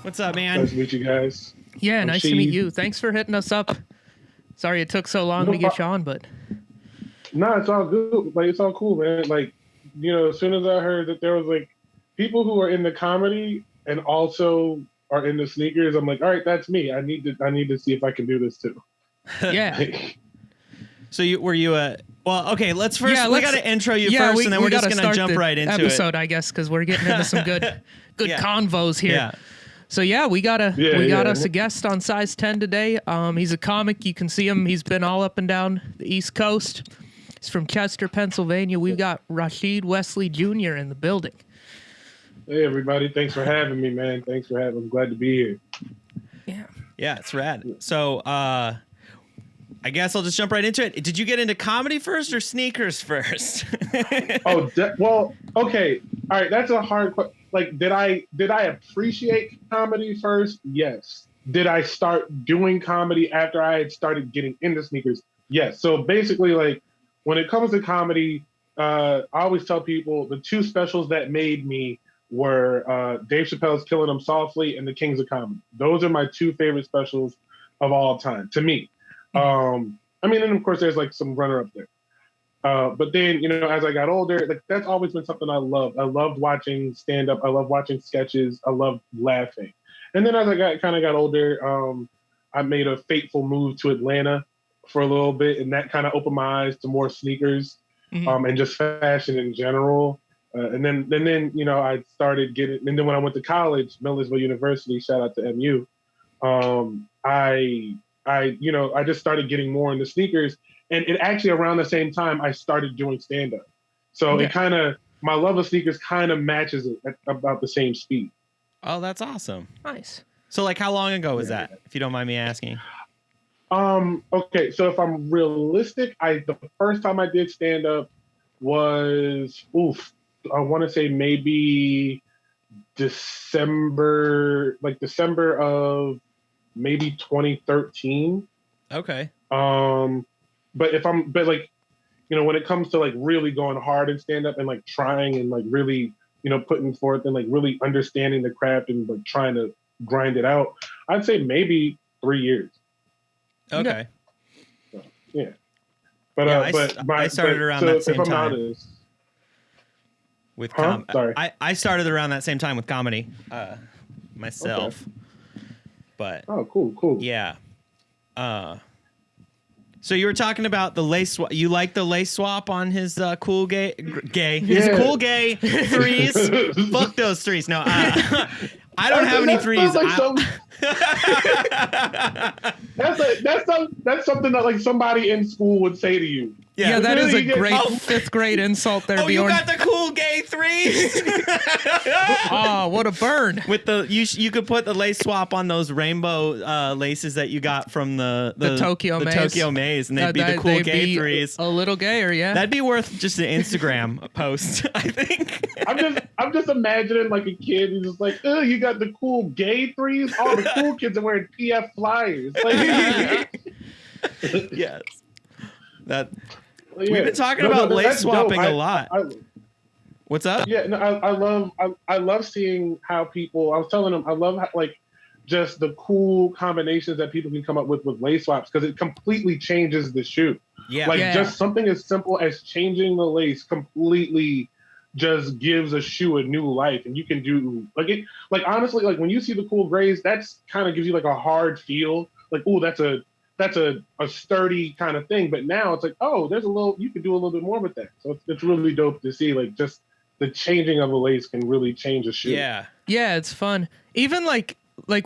What's up, man? Nice to meet you guys. Yeah, nice to meet you. Thanks for hitting us up. Sorry it took so long to get you on, but No, it's all good. Like, it's all cool, man. Like, as soon as I heard that there was like people who are in the comedy and also are into sneakers, I'm like, all right, that's me. I need to see if I can do this too. Yeah. So were you well, okay, we got to intro you first, and then we're just going to jump right into episode, I guess, because we're getting into some good convos here. Yeah. So we got us a guest on Size 10 today. He's a comic. You can see him. He's been all up and down the East Coast. He's from Chester, Pennsylvania. We've got Rasheed Wesley Jr. in the building. Hey, everybody. Thanks for having me, man. Thanks for having me. I'm glad to be here. Yeah. Yeah, it's rad. So, I guess I'll just jump right into it. Did you get into comedy first or sneakers first? Well, okay. All right. That's a hard question. Like, did I appreciate comedy first? Yes. Did I start doing comedy after I had started getting into sneakers? Yes. So basically, like, when it comes to comedy, I always tell people the two specials that made me were Dave Chappelle's Killing Them Softly and The Kings of Comedy. Those are my two favorite specials of all time, to me. And of course, there's like some runner-up there. But then, as I got older, like that's always been something I loved. I loved watching stand-up. I loved watching sketches. I loved laughing. And then as I got older, I made a fateful move to Atlanta for a little bit, and that kind of opened my eyes to more sneakers, and just fashion in general. And then I started getting. And then when I went to college, Millersville University, shout out to MU, I just started getting more into sneakers. And it actually around the same time I started doing stand-up. So it kind of, my love of sneakers kind of matches it at about the same speed. Oh, that's awesome. Nice. So like how long ago was that, if you don't mind me asking? Okay, so if I'm realistic, the first time I did stand-up was, I want to say maybe December of maybe 2013. Okay. But when it comes to like really going hard in stand up and like trying and like really, putting forth and like really understanding the craft and like trying to grind it out, I'd say maybe 3 years. Okay. So, yeah. But I started around that same time. Honest, with Sorry. I started around that same time with comedy myself. Okay. But cool. Yeah. So you were talking about the lace swap. You like the lace swap on his cool gay his cool gay threes? Fuck those threes. No, I don't have any threes. That's something that like somebody in school would say to you. Yeah, that is a great fifth grade insult there, Bjorn. You got the cool gay threes. Oh, what a burn! With you could put the lace swap on those rainbow laces that you got from the Tokyo Maze. Tokyo Maze, and they'd be the cool gay threes. A little gayer, yeah. That'd be worth just an Instagram post, I think. I'm just imagining like a kid who's just like, oh, you got the cool gay threes. All the cool kids are wearing PF flyers. Like, yes, that. We've been talking about lace swapping a lot. What's up? Yeah, no, I love seeing how people. I was telling them I love how, like just the cool combinations that people can come up with lace swaps because it completely changes the shoe. Yeah, just something as simple as changing the lace completely just gives a shoe a new life, and you can do like honestly like when you see the cool grays, that's kind of gives you like a hard feel. Like, oh, that's a sturdy kind of thing. But now it's like, oh, you can do a little bit more with that. So it's really dope to see like just the changing of a lace can really change a shoe. Yeah. Yeah, it's fun. Even like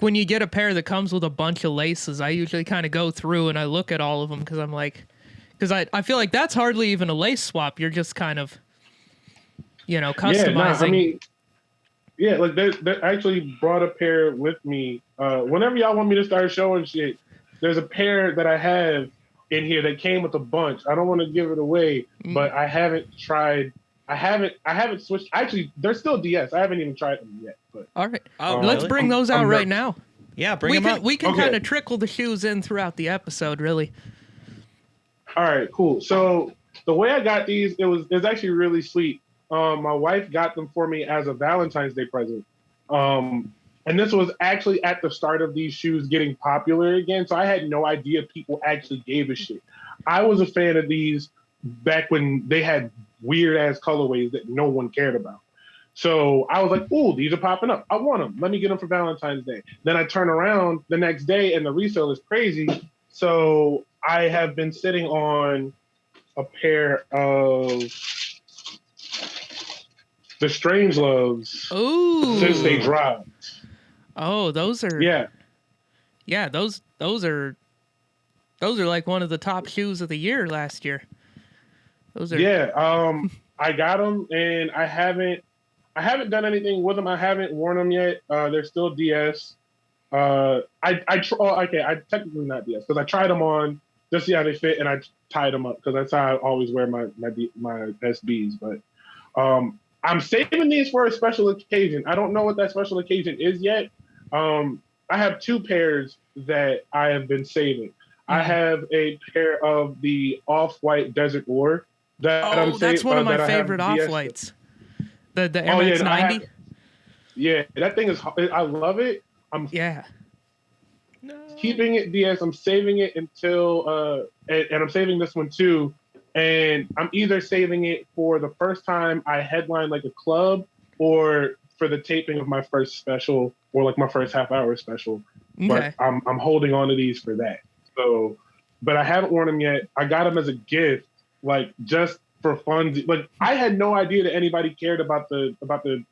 when you get a pair that comes with a bunch of laces, I usually kind of go through and I look at all of them because I feel like that's hardly even a lace swap. You're just kind of, customizing. Like they actually brought a pair with me. Whenever y'all want me to start showing shit, there's a pair that I have in here that came with a bunch. I don't want to give it away, but I haven't tried. I haven't switched. Actually, they're still DS. I haven't even tried them yet. But all right, let's bring those out right now. Yeah, bring them out. We can kind of trickle the shoes in throughout the episode, really. All right, cool. So the way I got these, it was actually really sweet. My wife got them for me as a Valentine's Day present. And this was actually at the start of these shoes getting popular again. So I had no idea people actually gave a shit. I was a fan of these back when they had weird ass colorways that no one cared about. So I was like, ooh, these are popping up. I want them. Let me get them for Valentine's Day. Then I turn around the next day and the resale is crazy. So I have been sitting on a pair of the Strangeloves since they dropped. Oh, those are those are like one of the top shoes of the year last year. Those are I got them and I haven't done anything with them. I haven't worn them yet. They're still DS. I technically not DS because I tried them on just to see how they fit and I tied them up because that's how I always wear my SBs. But I'm saving these for a special occasion. I don't know what that special occasion is yet. I have two pairs that I have been saving. I have a pair of the Off-White Desert Ore. That's one of my favorite Off-Whites. The MX 90. That thing is. I love it. I'm keeping it DS. I'm saving it until and I'm saving this one too. And I'm either saving it for the first time I headline like a club, or for the taping of my first special, or like my first half-hour special. Okay. But I'm holding on to these for that. So, but I haven't worn them yet. I got them as a gift, like just for fun. Like I had no idea that anybody cared about the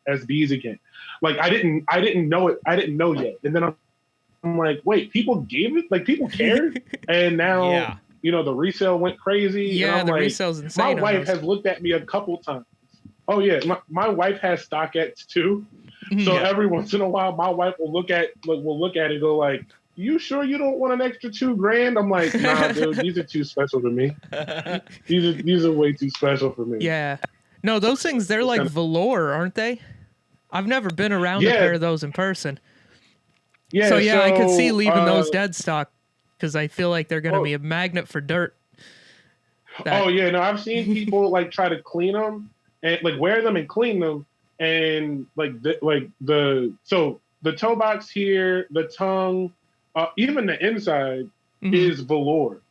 SBs again. Like I didn't know it. I didn't know yet. And then I'm like, wait, people gave it? Like people cared? And now, the resale went crazy. Yeah, the resale's insane. My wife has looked at me a couple times. Oh yeah, my wife has StockX too. So every once in a while, my wife will look at it and go like, "You sure you don't want an extra $2,000?" I'm like, "Nah, dude, these are too special to me. These are way too special for me." Yeah, no, those things they're like velour, aren't they? I've never been around a pair of those in person. Yeah, so I could see leaving those dead stock because I feel like they're going to be a magnet for dirt. I've seen people like try to clean them and like wear them and clean them, and the toe box here, the tongue, even the inside is velour.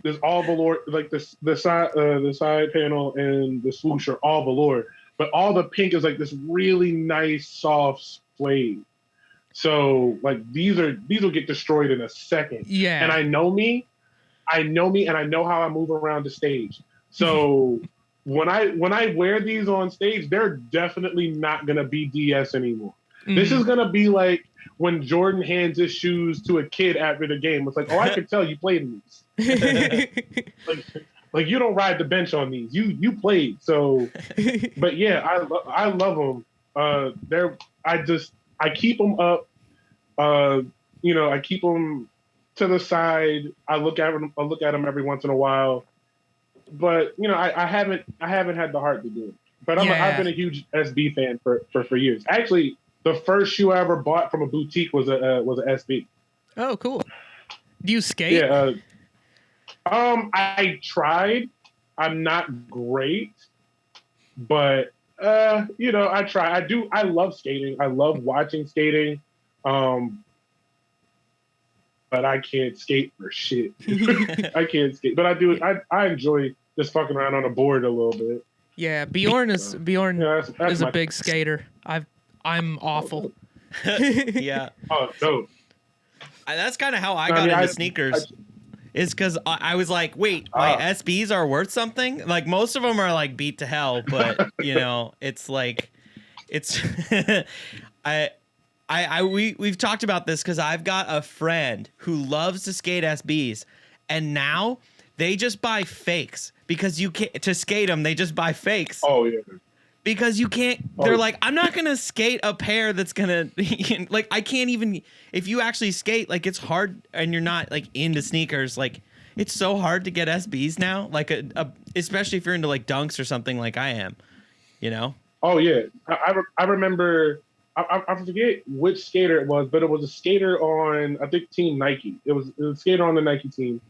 There's all velour, like the side panel and the swoosh are all velour, but all the pink is like this really nice soft suede. So like these will get destroyed in a second. Yeah. And I know me, and I know how I move around the stage. So when I wear these on stage, they're definitely not gonna be DS anymore. This is gonna be like when Jordan hands his shoes to a kid after the game. It's like, oh, I can tell you played in these. like you don't ride the bench on these. You played. So, but yeah, I love them. I keep them up. I keep them to the side. I look at them every once in a while. But I haven't had the heart to do it. But I've been a huge SB fan for years. Actually, the first shoe I ever bought from a boutique was an SB. Oh, cool. Do you skate? Yeah. I tried. I'm not great, but I try. I do. I love skating. I love watching skating. But I can't skate for shit. I can't skate, but I do. I enjoy just fucking around on a board a little bit. Yeah, Bjorn is a big skater. I'm awful. Yeah. Oh no. That's kind of how I got into sneakers. Is because I was like, wait, my SBs are worth something? Like most of them are like beat to hell, but it's like, it's we've talked about this because I've got a friend who loves to skate SBs, and now they just buy fakes because you can't to skate them. They just buy fakes. Oh yeah. Because you can't, they're like, I'm not going to skate a pair that's going to, like, I can't even, if you actually skate, like, it's hard and you're not, like, into sneakers, like, it's so hard to get SBs now, like, especially if you're into, like, dunks or something like I am, Oh, yeah. I remember, I forget which skater it was, but it was a skater on, I think, Team Nike. It was a skater on the Nike team,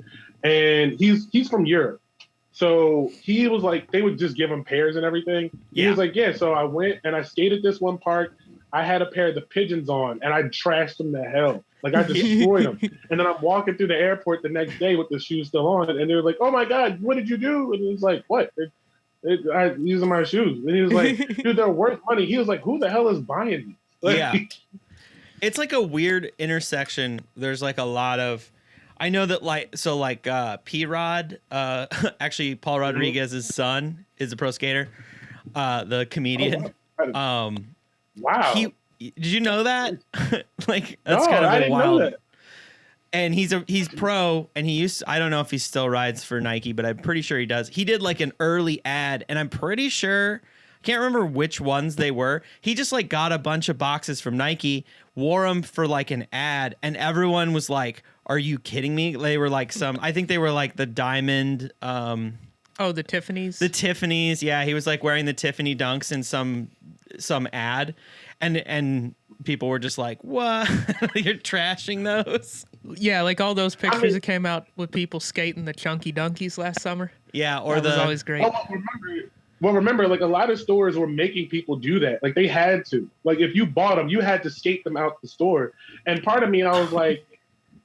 and he's from Europe. So he was like, they would just give him pairs and everything. He was like, yeah. So I went and I skated this one park. I had a pair of the Pigeons on, and I trashed them to hell. Like, I destroyed them. And then I'm walking through the airport the next day with the shoes still on, and they were like, "Oh my God, what did you do?" And he was like, "What? I'm using my shoes." And he was like, "Dude, they're worth money." He was like, "Who the hell is buying these?" Like, yeah. It's like a weird intersection. There's like a lot of, I know that P-Rod, actually Paul Rodriguez's son is a pro skater, the comedian. Oh, wow. Did you know that? Like, that's No, kind of I didn't know that. And he's pro, and I don't know if he still rides for Nike, but I'm pretty sure he does. He did like an early ad, and I'm pretty sure, I can't remember which ones they were. He just like got a bunch of boxes from Nike, wore them for like an ad, and everyone was like, "Are you kidding me?" They were like I think they were like the diamond. Oh, the Tiffany's. The Tiffany's, yeah. He was like wearing the Tiffany dunks in some ad, and people were just like, "What? You're trashing those?" Yeah, like all those pictures that came out with people skating the chunky dunkies last summer. Yeah, or that was always great. Remember, like a lot of stores were making people do that. Like they had to. Like if you bought them, you had to skate them out the store. And part of me, I was like,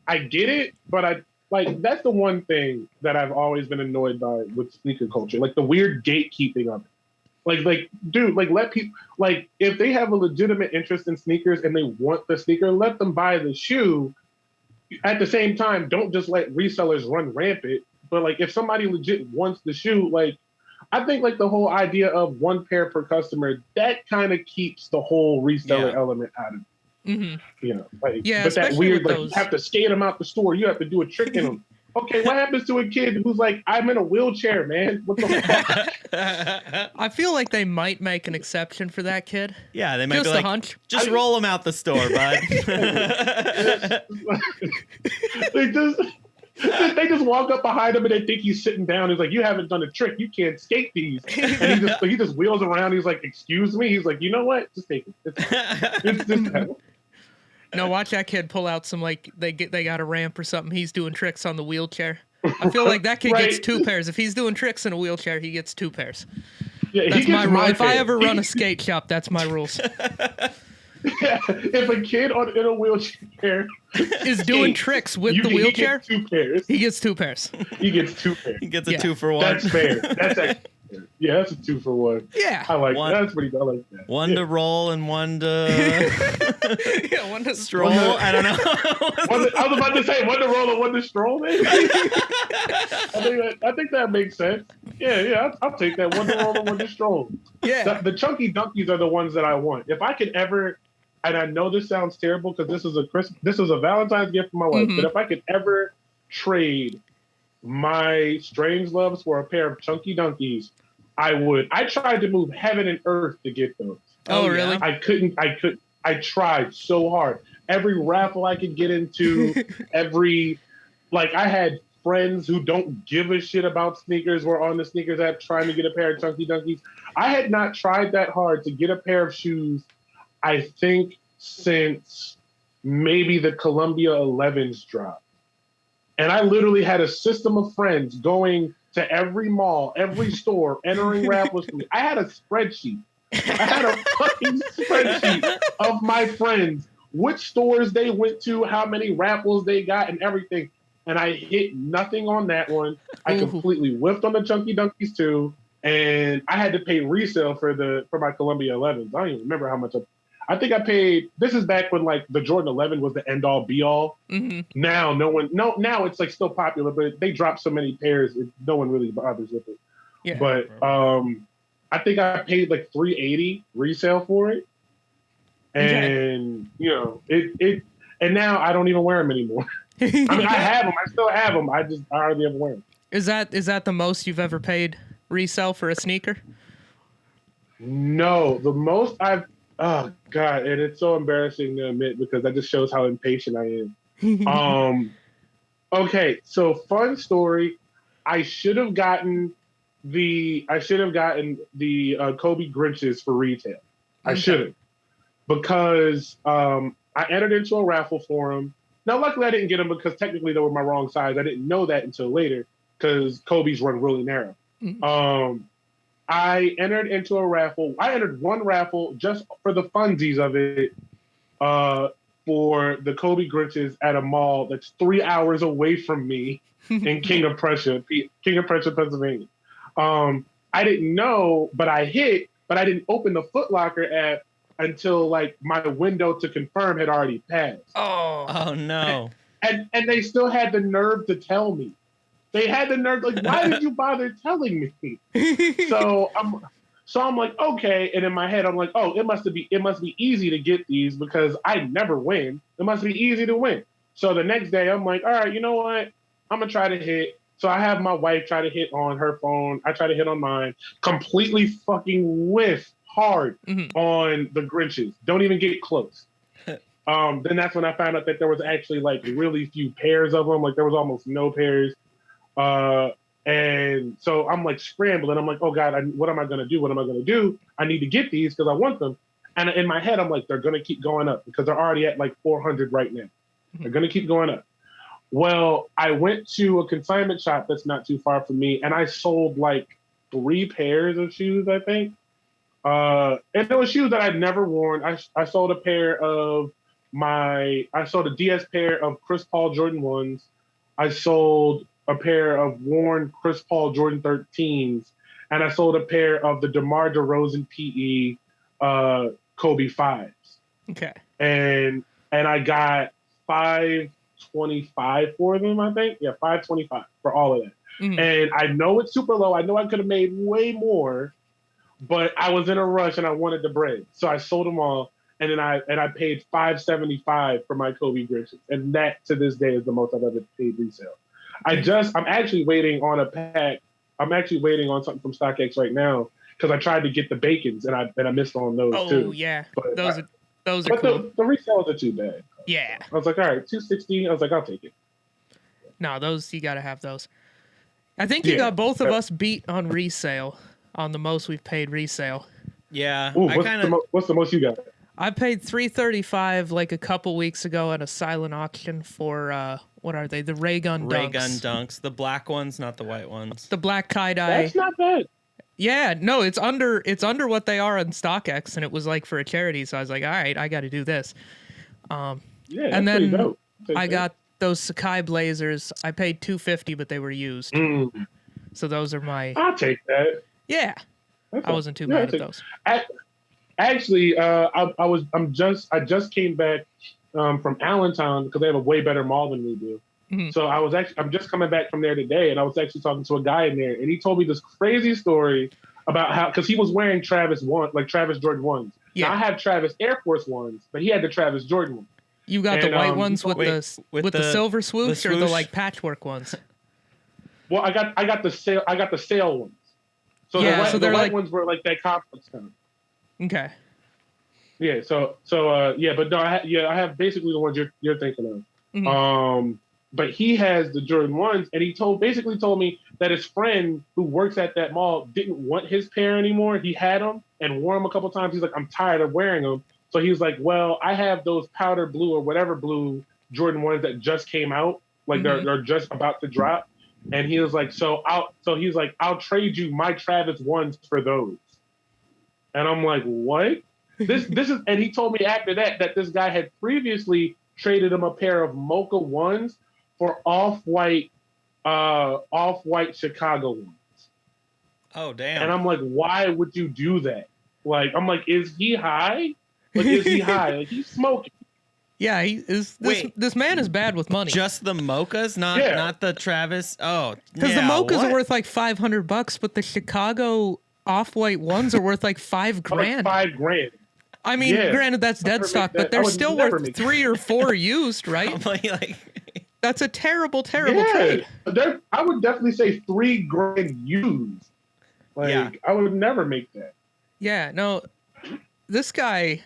I get it, but that's the one thing that I've always been annoyed by with sneaker culture, like the weird gatekeeping of it. Like, dude, like let people, like if they have a legitimate interest in sneakers and they want the sneaker, let them buy the shoe. At the same time, don't just let resellers run rampant. But like if somebody legit wants the shoe, like I think like the whole idea of one pair per customer, that kind of keeps the whole reseller element out of it. Mm-hmm. You know, like, yeah, but that weird, like those. you have to skate them out the store. You have to do a trick in them. Okay, what happens to a kid who's like, I'm in a wheelchair, man? What the fuck? I feel like they might make an exception for that kid. Yeah, they might just be like, a hunch. Just roll them out the store, bud. They just walk up behind him and they think he's sitting down. He's like, "You haven't done a trick. You can't skate these." And he just wheels around. He's like, "Excuse me." He's like, "You know what? Just take it." It's just No, watch that kid pull out some like they got a ramp or something. He's doing tricks on the wheelchair. I feel like that kid gets 2 pairs. If he's doing tricks in a wheelchair, he gets 2 pairs. Yeah, that's my rule. If I ever run a skate shop, that's my rules. Yeah, if a kid in a wheelchair is doing tricks with the wheelchair, he gets 2 pairs. He gets 2 pairs. He gets a 2 for 1. That's fair. That's actually fair. Yeah, that's a 2 for 1. Yeah, I like that. That's pretty. I like that. One to roll and one to one to stroll. I don't know. I was about to say one to roll and one to stroll. Maybe. I think that makes sense. Yeah, I'll take that. One to roll and one to stroll. Yeah, the chunky dunkies are the ones that I want. If I could ever. And I know this sounds terrible because this is a Valentine's gift for my wife. But if I could ever trade my Strangeloves for a pair of chunky dunkies, I would. I tried to move heaven and earth to get those. Oh, really? I couldn't. I tried so hard. Every raffle I could get into, I had friends who don't give a shit about sneakers were on the sneakers app trying to get a pair of chunky dunkies. I had not tried that hard to get a pair of shoes. I think since maybe the Columbia 11s dropped. And I literally had a system of friends going to every mall, every store, entering raffles. I had a spreadsheet. I had a fucking spreadsheet of my friends, which stores they went to, how many raffles they got, and everything. And I hit nothing on that one. I completely whiffed on the Chunky Dunkies too. And I had to pay resale for my Columbia 11s. I don't even remember how much I think I paid. This is back when like the Jordan 11 was the end all be all. Now now it's like still popular, but they dropped so many pairs, no one really bothers with it. Yeah. But I think I paid like $380 resale for it, and you know it. And now I don't even wear them anymore. I mean, I have them. I still have them. I hardly ever wear them. Is that the most you've ever paid resale for a sneaker? No, the most I've. Oh God, and it's so embarrassing to admit because that just shows how impatient I am. Okay, so fun story. I should have gotten the Kobe Grinches for retail. I should have, because I entered into a raffle for them. Now, luckily, I didn't get them because technically they were my wrong size. I didn't know that until later because Kobe's run really narrow. I entered into a raffle. I entered one raffle just for the funsies of it, for the Kobe Grinches at a mall that's 3 hours away from me in King of Prussia, Pennsylvania. I didn't know, but I hit, but I didn't open the Foot Locker app until like my window to confirm had already passed. Oh no. And they still had the nerve to tell me. They had the nerve, like, why did you bother telling me? So I'm like, okay. And in my head, I'm like, oh, it must be easy to get these because I never win. It must be easy to win. So the next day, I'm like, all right, you know what? I'm gonna try to hit. So I have my wife try to hit on her phone. I try to hit on mine. Completely fucking whiff hard on the Grinches. Don't even get close. Then that's when I found out that there was actually like really few pairs of them. Like there was almost no pairs. And so I'm like scrambling. I'm like, oh God, what am I going to do? What am I going to do? I need to get these because I want them. And in my head, I'm like, they're going to keep going up because they're already at like 400 right now. They're going to keep going up. Well, I went to a consignment shop that's not too far from me and I sold like 3 pairs of shoes, I think. And there were shoes that I'd never worn. I sold a pair of I sold a DS pair of Chris Paul Jordan 1s. I sold a pair of worn Chris Paul Jordan 13s, and I sold a pair of the DeMar DeRozan PE Kobe 5s. Okay. And I got $525 for them, I think. Yeah, $525 for all of that. And I know it's super low. I know I could have made way more, but I was in a rush and I wanted the bread. So I sold them all. And then I paid $575 for my Kobe Grinches. And that to this day is the most I've ever paid resale. I'm actually waiting on a pack. I'm actually waiting on something from StockX right now because I tried to get the bacons and I missed on those too. Oh yeah, but those are cool. The resales are too bad. Yeah. I was like, all right, $260. I was like, I'll take it. No, those you gotta have those. I think you got both of us beat on resale on the most we've paid resale. Yeah. Ooh, what's the most you got? I paid $335 like a couple weeks ago at a silent auction for what are they? The ray gun dunks. Ray gun dunks, the black ones, not the white ones. The black tie-dye. That's not bad. Yeah, no, it's under what they are on StockX, and it was like for a charity, so I was like, all right, I got to do this. Yeah, and then dope. I got those Sakai Blazers. I paid $250, but they were used. So those are my. I'll take that. Yeah, I wasn't too mad at those. Actually, I just came back from Allentown because they have a way better mall than we do. So I'm just coming back from there today, and I was actually talking to a guy in there, and he told me this crazy story about how because he was wearing Travis Jordan 1s. Yeah, now, I have Travis Air Force 1s, but he had the Travis Jordan ones. You got the white ones with the silver swoosh or the like patchwork ones? Well, I got the sale ones. So the white ones were like that complex kind. Okay. Yeah. So but no, I have basically the ones you're thinking of. But he has the Jordan 1s, and he basically told me that his friend who works at that mall didn't want his pair anymore. He had them and wore them a couple times. He's like, I'm tired of wearing them. So he was like, well, I have those powder blue or whatever blue Jordan 1s that just came out, like they're just about to drop. And he was like, I'll trade you my Travis 1s for those. And I'm like, what? This is, and he told me after that this guy had previously traded him a pair of Mocha 1s for off-white Chicago ones. Oh, damn. And I'm like, why would you do that? Like, I'm like, is he high? Like, is he high? Like, he's smoking. Yeah, he is. This man is bad with money. Just the mochas, not the Travis. Oh, because the mochas are worth like $500, but the Chicago off-white ones are worth like $5,000. Like $5,000. I mean, granted that's dead stock, but they're still worth 3 or 4 used, right? That's a terrible trade. I would definitely say $3,000 used. Like, I would never make that. Yeah, no, this guy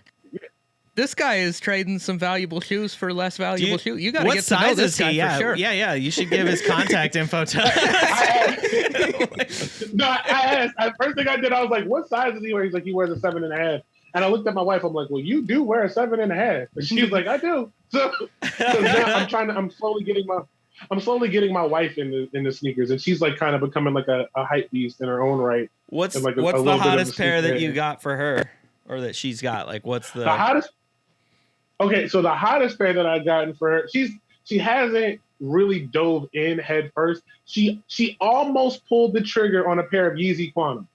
is trading some valuable shoes for less valuable shoes. You got to get to know this guy for sure. Yeah. You should give his contact info to us. I asked. First thing I did, I was like, what size does he wear? He's like, he wears a 7.5. And I looked at my wife. I'm like, well, you do wear a 7.5. And she was like, I do. So now I'm slowly getting I'm slowly getting my wife into sneakers, and she's like kind of becoming like a hype beast in her own right. What's and like the little bit of hottest a pair that sneakerhead. you got for her, or that she's got? Like, what's The hottest? Okay, so the hottest pair that I've gotten for her, she hasn't really dove in head first. She almost pulled the trigger on a pair of Yeezy Quantums.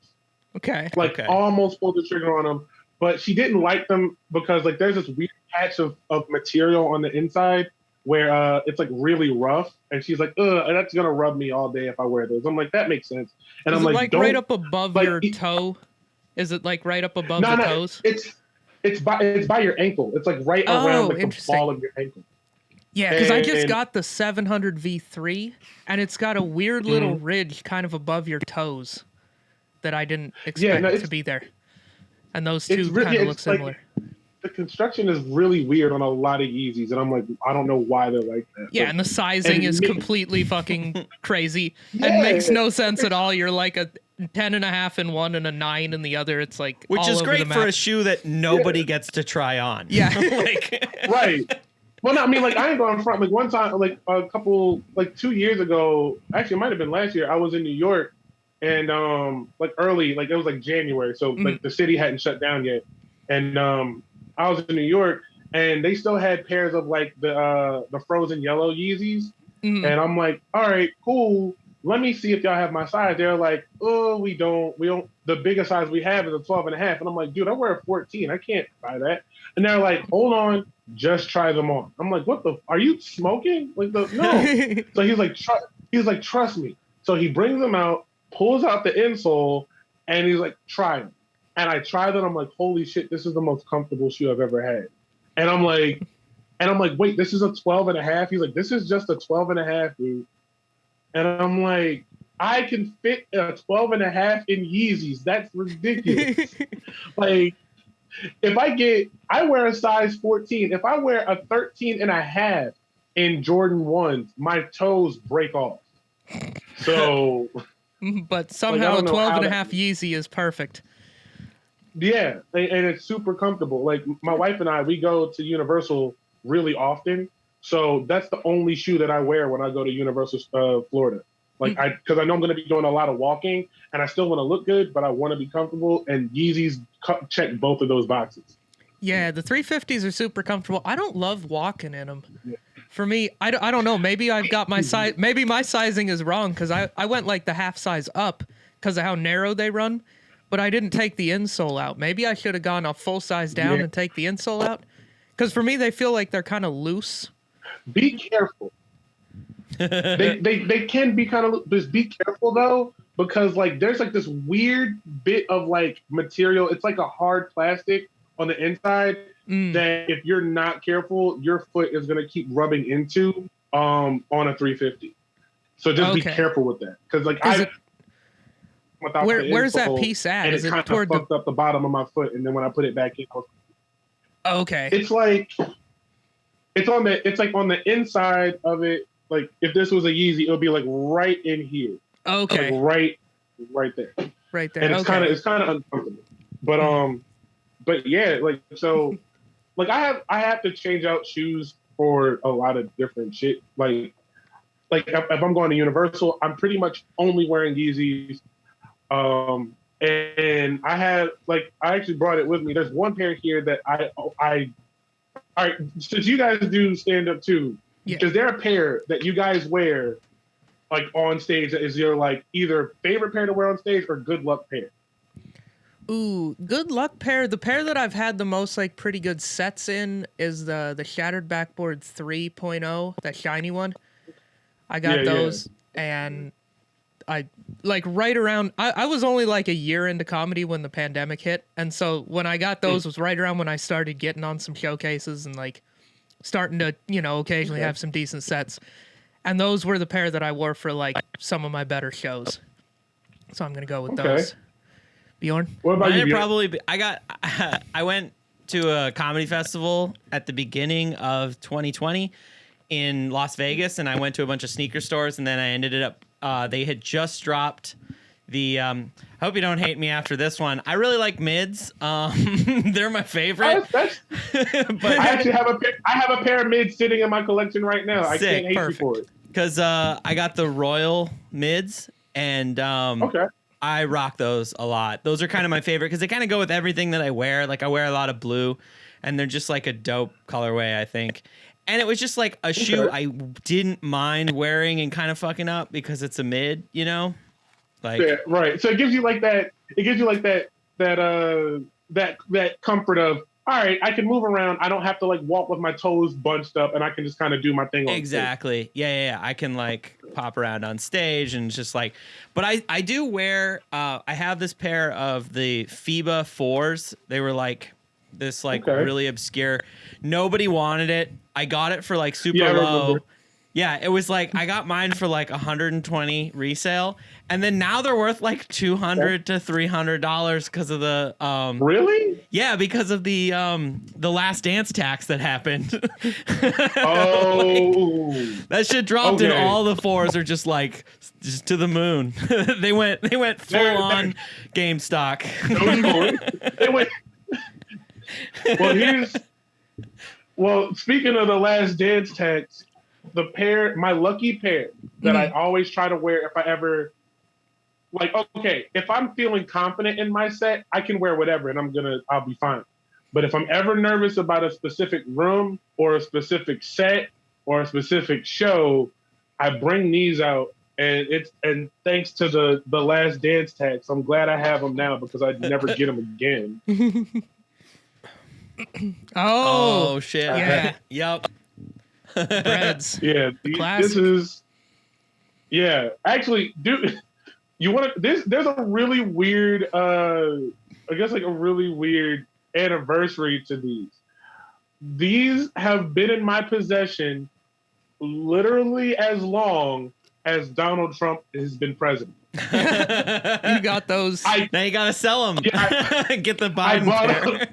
Okay. Like almost pulled the trigger on them, but she didn't like them because like there's this weird patch of material on the inside where it's like really rough, and she's like, ugh, that's gonna rub me all day if I wear those. I'm like, that makes sense. And Is I'm it like, right up above your toe? Is it like right up above the toes? It's by your ankle. It's like right around like the ball of your ankle. Yeah, because I just got the 700 V3, and it's got a weird little ridge kind of above your toes that I didn't expect to be there. And those two kind of look similar. Like, the construction is really weird on a lot of Yeezys, and I'm like, I don't know why they're like that. Yeah, and the sizing is completely fucking crazy. It makes no sense at all. You're like a 10.5 in one and a 9 in the other. It's like which all is over great the map. for a shoe that nobody gets to try on. Yeah. Right. Well, no, I mean, like, I ain't going front. Like, one time, like, a couple, like, 2 years ago, actually, it might have been last year, I was in New York, and, like, early, like, it was, like, January, so, like, the city hadn't shut down yet, and, I was in New York, and they still had pairs of, like, the frozen yellow Yeezys, and I'm like, all right, cool, let me see if y'all have my size. They're like, oh, we don't, the biggest size we have is a 12.5, and I'm like, dude, I wear a 14, I can't buy that. And they're like, hold on, just try them on. I'm like, what are you smoking? Like, no. So he's like, trust me. So he brings them out, pulls out the insole, and he's like, try them. And I tried them. I'm like, holy shit, this is the most comfortable shoe I've ever had. And I'm like, wait, this is a 12.5? He's like, this is just a 12.5, dude. And I'm like, I can fit a 12.5 in Yeezys. That's ridiculous. Like, I wear a size 14. If I wear a 13.5 in Jordan 1s, my toes break off. So, but somehow like, a 12.5 Yeezy is perfect. Yeah, and it's super comfortable. Like, my wife and I, we go to Universal really often. So that's the only shoe that I wear when I go to Universal Florida. Like, because I know I'm going to be doing a lot of walking, and I still want to look good, but I want to be comfortable. And Yeezys check both of those boxes. Yeah, the 350s are super comfortable. I don't love walking in them. Yeah. For me, I don't know. Maybe I've got my size. Maybe my sizing is wrong because I went like the half size up because of how narrow they run, but I didn't take the insole out. Maybe I should have gone a full size down and take the insole out because for me they feel like they're kind of loose. Be careful. they can be kind of, just be careful though, because like there's like this weird bit of like material. It's like a hard plastic on the inside that if you're not careful, your foot is gonna keep rubbing into on a 350. So just be careful with that, because like where's that piece at? And it kind of fucked up the bottom of my foot, and then when I put it back in, it's like it's like on the inside of it. Like if this was a Yeezy, it would be like right in here. Okay. Like right there. Right there. And it's kind of uncomfortable. But yeah, like so, like I have to change out shoes for a lot of different shit. Like if I'm going to Universal, I'm pretty much only wearing Yeezys. And I actually brought it with me. There's one pair here that all right, since you guys do stand up too. Yeah. Is there a pair that you guys wear like on stage that is your like either favorite pair to wear on stage or good luck pair? Ooh, good luck pair. The pair that I've had the most like pretty good sets in is the Shattered Backboard 3.0, that shiny one. I got those and I like right around I was only like a year into comedy when the pandemic hit, and so when I got those was right around when I started getting on some showcases and like starting to, occasionally have some decent sets. And those were the pair that I wore for like some of my better shows. So I'm going to go with those. Bjorn? What about you? I went to a comedy festival at the beginning of 2020 in Las Vegas, and I went to a bunch of sneaker stores, and then I ended up, they had just dropped the, I hope you don't hate me after this one. I really like mids. They're my favorite. But I actually have a pair of mids sitting in my collection right now. I can't hate you for it. Because I got the Royal mids, and Okay. I rock those a lot. Those are kind of my favorite because they kind of go with everything that I wear. Like I wear a lot of blue, and they're just like a dope colorway, I think. And it was just like a shoe I didn't mind wearing and kind of fucking up because it's a mid, you know? Like Yeah, right. So it gives you like that. It gives you like that comfort of, all right, I can move around. I don't have to like walk with my toes bunched up, and I can just kind of do my thing on exactly. Yeah. I can like pop around on stage and just like, but I do wear. I have this pair of the FIBA 4s. They were like this like really obscure. Nobody wanted it. I got it for like super low. Yeah, it was like I got mine for like 120 resale, and then now they're worth like $200 to $300 because of the Really? Yeah, because of the Last Dance tax that happened. Oh, like, that shit dropped, and all the 4s are just like just to the moon. they went full on GameStop. They went. Well, speaking of the Last Dance tax. My lucky pair that I always try to wear if I ever, like, okay, if I'm feeling confident in my set, I can wear whatever and I'll be fine. But if I'm ever nervous about a specific room or a specific set or a specific show, I bring these out, and thanks to the Last Dance tax, I'm glad I have them now because I'd never get them again. Oh shit. Yeah. Yep. Breads. Yeah, this is. Yeah, actually, dude, you want to? There's a really weird. I guess like a really weird anniversary to these. These have been in my possession literally as long as Donald Trump has been president. You got those. Now you gotta sell them. Yeah, get the Biden pair.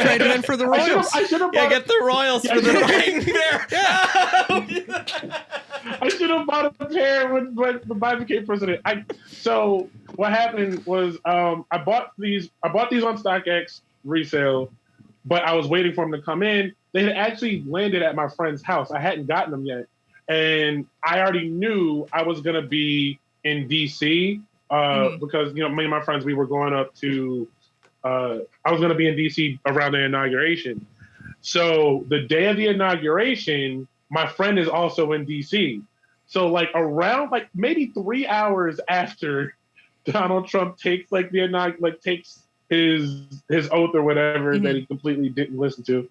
Trade them in for the Royals. I should have. Get the Royals for the Biden pair. I should have bought a pair when Biden became president. So what happened was I bought these on StockX resale, but I was waiting for them to come in. They had actually landed at my friend's house. I hadn't gotten them yet. And I already knew I was going to be in DC because, me and my friends, we were going up to, I was going to be in DC around the inauguration. So the day of the inauguration, my friend is also in DC. So like around like maybe 3 hours after Donald Trump takes takes his oath or whatever that he completely didn't listen to.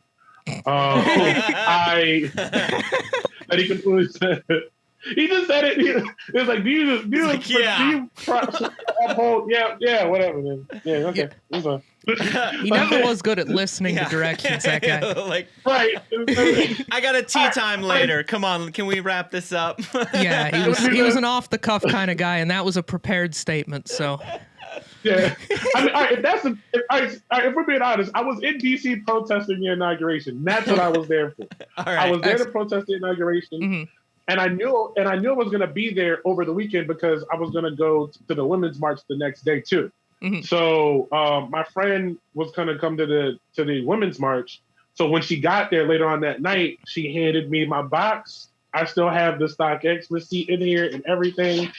That he completely said it. He just said it. It was like, do you uphold? Yeah, whatever, man. Yeah, okay. Yeah. He never was good at listening to directions, that guy. Like, right. I got a tea time later. Come on, can we wrap this up? Yeah, he was an off the cuff kind of guy, and that was a prepared statement. So. Yeah, I mean, all right, if we're being honest, I was in DC protesting the inauguration. That's what I was there for. All right. I was there to protest the inauguration, and I knew I was going to be there over the weekend because I was going to go to the Women's March the next day too. So my friend was going to come to the Women's March. So when she got there later on that night, she handed me my box. I still have the StockX receipt in here and everything.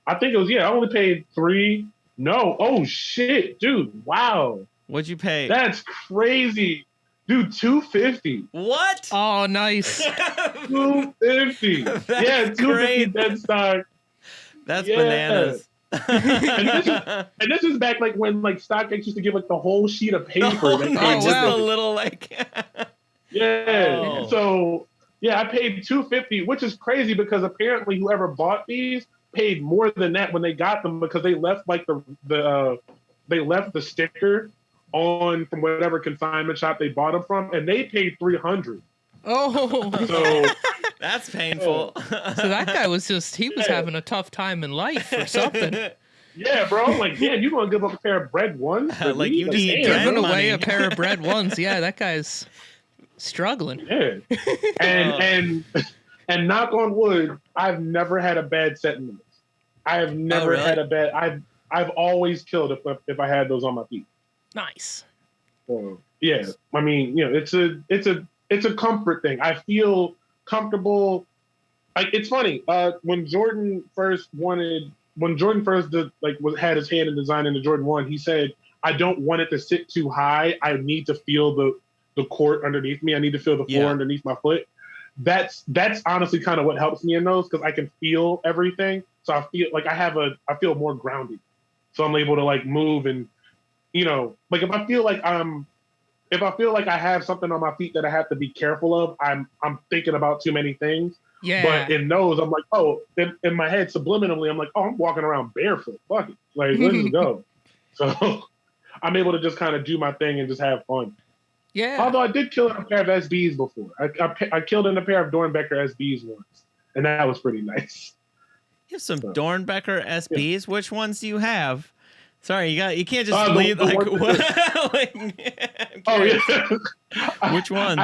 I think it was I only paid $3. No. Oh shit, dude. Wow. What'd you pay? That's crazy. Dude, $250. What? Oh, nice. $250. That's $250 great. dead stock. That's bananas. and this is back like when like StockX used to give like the whole sheet of paper. Just a little like Yeah. So I paid $250, which is crazy because apparently whoever bought these paid more than that when they got them because they left like they left the sticker on from whatever consignment shop they bought them from, and they paid $300. Oh, so that's painful. So that guy was having a tough time in life or something. Yeah, bro. I'm like, you gonna give up a pair of bread ones? Like you need giving away a pair of bread ones. Yeah, that guy's struggling. Yeah, and knock on wood, I've never had a bad set in those. I have never had a bad. I've always killed if I had those on my feet. Nice. So, yeah, I mean, it's a comfort thing. I feel comfortable like it's funny. When Jordan first had his hand in designing the Jordan 1, he said, "I don't want it to sit too high. I need to feel the court underneath me. I need to feel the floor underneath my foot." That's honestly kind of what helps me in those, because I can feel everything. So I feel like I feel more grounded. So I'm able to like move and, like if I feel like I have something on my feet that I have to be careful of, I'm thinking about too many things. Yeah. But in those, I'm like, in my head subliminally, I'm like, I'm walking around barefoot. Fuck it. Like, let's just go. So I'm able to just kind of do my thing and just have fun. Yeah. Although I did kill in a pair of SBs before. I killed in a pair of Dornbecker SBs once, and that was pretty nice. You have some Dornbecker SBs. Yeah. Which ones do you have? Sorry, you can't just leave like. Which ones?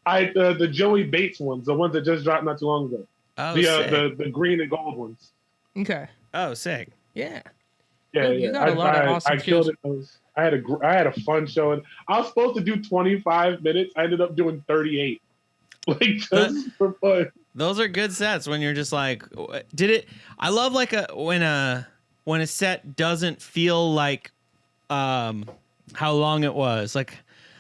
The Joey Bates ones, the ones that just dropped not too long ago. Oh, the green and gold ones. Okay. Oh, sick. Yeah. Yeah, You got a lot of awesome I killed it. I had a fun show, and I was supposed to do 25 minutes. I ended up doing 38, like just for fun. Those are good sets when you're just like, I love like when a set doesn't feel like how long it was. Like,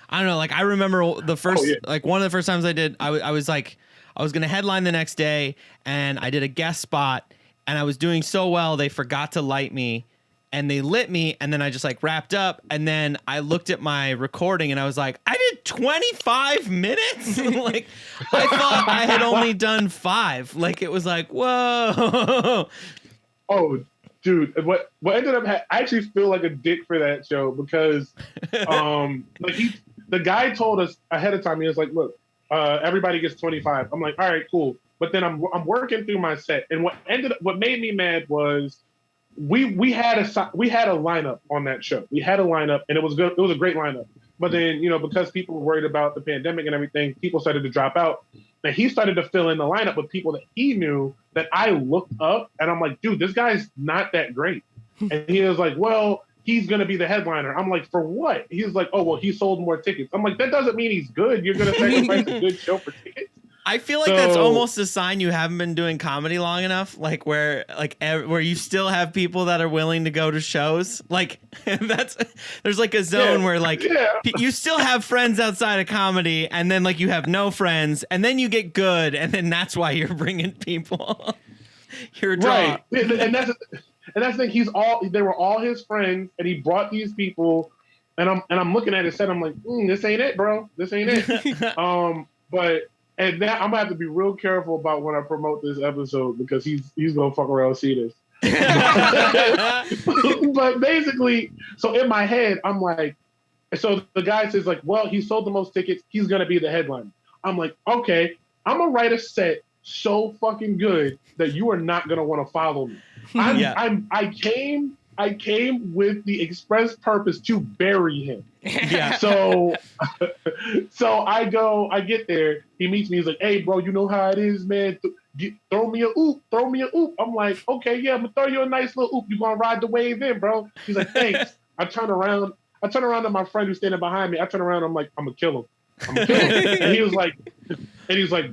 I don't know. Like I remember the first, like one of the first times I did, I was like, I was gonna headline the next day, and I did a guest spot, and I was doing so well they forgot to light me. And they lit me, and then I just like wrapped up, and then I looked at my recording, and I was like, I did 25 minutes. Like I thought I had only done 5. Like it was like, whoa. Oh, dude, what ended up? I actually feel like a dick for that show because, like the guy told us ahead of time. He was like, look, everybody gets 25. I'm like, all right, cool. But then I'm working through my set, and what made me mad was. We had a lineup on that show. We had a lineup, and it was good. It was a great lineup. But then, because people were worried about the pandemic and everything, people started to drop out. And he started to fill in the lineup with people that he knew that I looked up, and I'm like, dude, this guy's not that great. And he was like, well, he's going to be the headliner. I'm like, for what? He was like, oh, well, he sold more tickets. I'm like, that doesn't mean he's good. You're going to sacrifice a good show for tickets? I feel like that's almost a sign you haven't been doing comedy long enough, like where you still have people that are willing to go to shows. Like there's like a zone where like you still have friends outside of comedy, and then like you have no friends, and then you get good, and then that's why you're bringing people. You're a draw. Right, and that's the thing. They were all his friends, and he brought these people, and I'm looking at his set. I'm like, this ain't it, bro. This ain't it. But. And now I'm gonna have to be real careful about when I promote this episode because he's gonna fuck around and see this. But basically, so in my head, I'm like, so the guy says like, well, he sold the most tickets. He's gonna be the headliner. I'm like, okay, I'm gonna write a set so fucking good that you are not gonna want to follow me. I came with the express purpose to bury him. Yeah. So I get there. He meets me. He's like, hey, bro, you know how it is, man. Throw me a oop. I'm like, okay, yeah, I'm going to throw you a nice little oop. You going to ride the wave in, bro. He's like, thanks. I turn around to my friend who's standing behind me. I turn around. I'm like, I'm going to kill him. And he was like,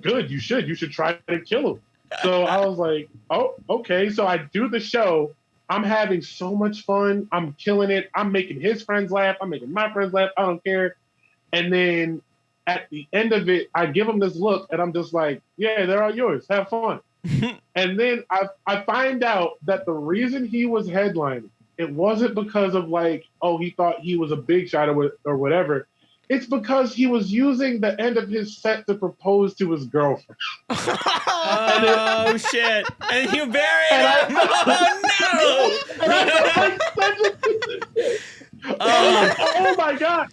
good, you should try to kill him. So I was like, oh, okay. So I do the show. I'm having so much fun. I'm killing it. I'm making his friends laugh. I'm making my friends laugh. I don't care. And then at the end of it, I give him this look, and I'm just like, yeah, they're all yours. Have fun. And then I find out that the reason he was headlining, it wasn't because of like, oh, he thought he was a big shot or whatever. It's because he was using the end of his set to propose to his girlfriend. Oh, shit. And you buried him. Oh, my God.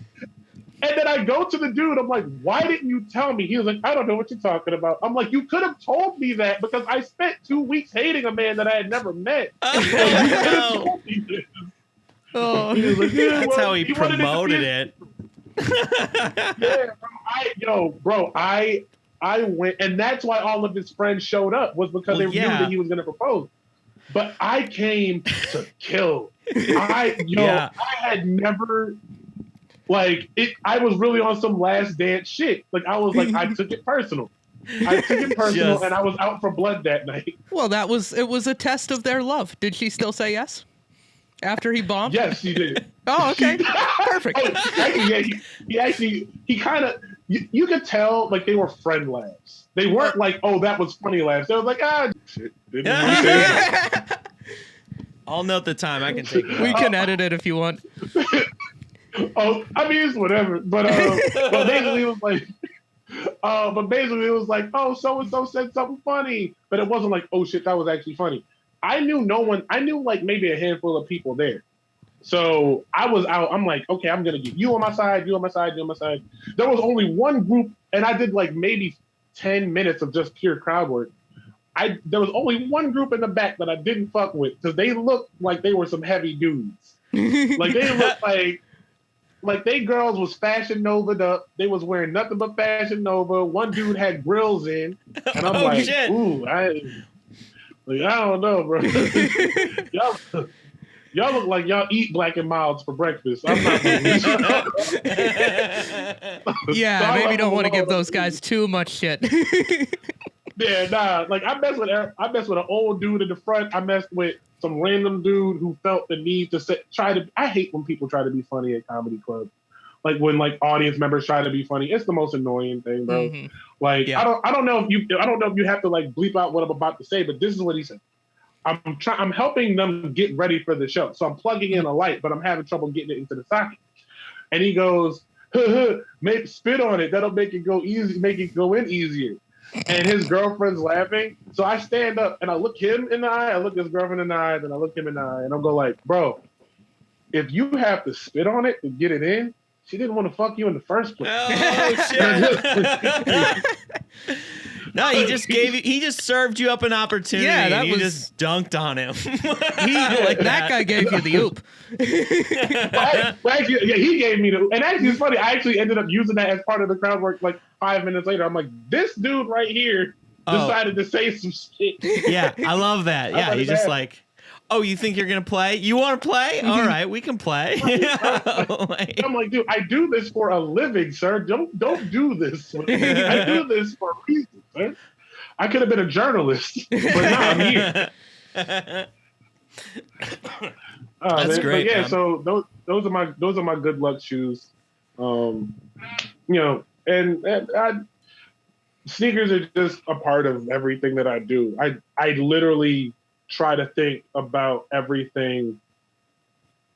And then I go to the dude. I'm like, why didn't you tell me? He was like, I don't know what you're talking about. I'm like, you could have told me that because I spent 2 weeks hating a man that I had never met. Oh, you could have told me this. Oh, like, that's how he promoted it. Bro, I went, and that's why all of his friends showed up was because they knew that he was going to propose. But I came to kill. I had never like it. I was really on some Last Dance shit. Like I was like, I took it personal. I took it personal, and I was out for blood that night. Well, it was a test of their love. Did she still say yes after he bombed? Yes, she did. Oh, okay. Perfect. He kind of, you could tell, like, they were friend laughs. They weren't like, oh, that was funny laughs. They was like, shit. I'll note the time. I can take it. We can edit it if you want. Oh, I mean, it's whatever. But basically, it was like, oh, so-and-so said something funny. But it wasn't like, oh, shit, that was actually funny. I knew like maybe a handful of people there. So I was out. I'm like, okay, I'm going to get you on my side, you on my side, you on my side. There was only one group, and I did like maybe 10 minutes of just pure crowd work. There was only one group in the back that I didn't fuck with because they looked like they were some heavy dudes. Like they looked like they girls was Fashion Nova'd up. They was wearing nothing but Fashion Nova. One dude had grills in, and I'm like, shit. Ooh, I don't know, bro. Y'all look like y'all eat Black and Milds for breakfast. I'm not doing this. Yeah, so maybe don't want to give those guys too much shit. Yeah, nah. Like I messed with an old dude in the front. I messed with some random dude who felt the need to I hate when people try to be funny at comedy clubs. Like when like audience members try to be funny. It's the most annoying thing, bro. Mm-hmm. Like yeah. I don't know if you have to like bleep out what I'm about to say, but this is what he said. I'm helping them get ready for the show. So I'm plugging in a light, but I'm having trouble getting it into the socket. And he goes, spit on it. That'll make it go easy, make it go in easier. And his girlfriend's laughing. So I stand up and I look him in the eye, I look his girlfriend in the eye, then I look him in the eye, and I'm go like, bro, if you have to spit on it to get it in, she didn't want to fuck you in the first place. Oh, shit. No, he just served you up an opportunity. Yeah, and you just dunked on him. That guy gave you the oop. Actually, yeah, he gave me the, and actually it's funny, I actually ended up using that as part of the crowd work like 5 minutes later. I'm like, this dude right here decided to say some shit. Yeah, I love that. Yeah, he's just like, oh, you think you're going to play? You want to play? All right, we can play. I'm like, dude, I do this for a living, sir. Don't do this. I do this for a reason, sir. I could have been a journalist, but now I'm here. That's great. But yeah, man. so those are my good luck shoes. You know, and sneakers are just a part of everything that I do. I literally try to think about everything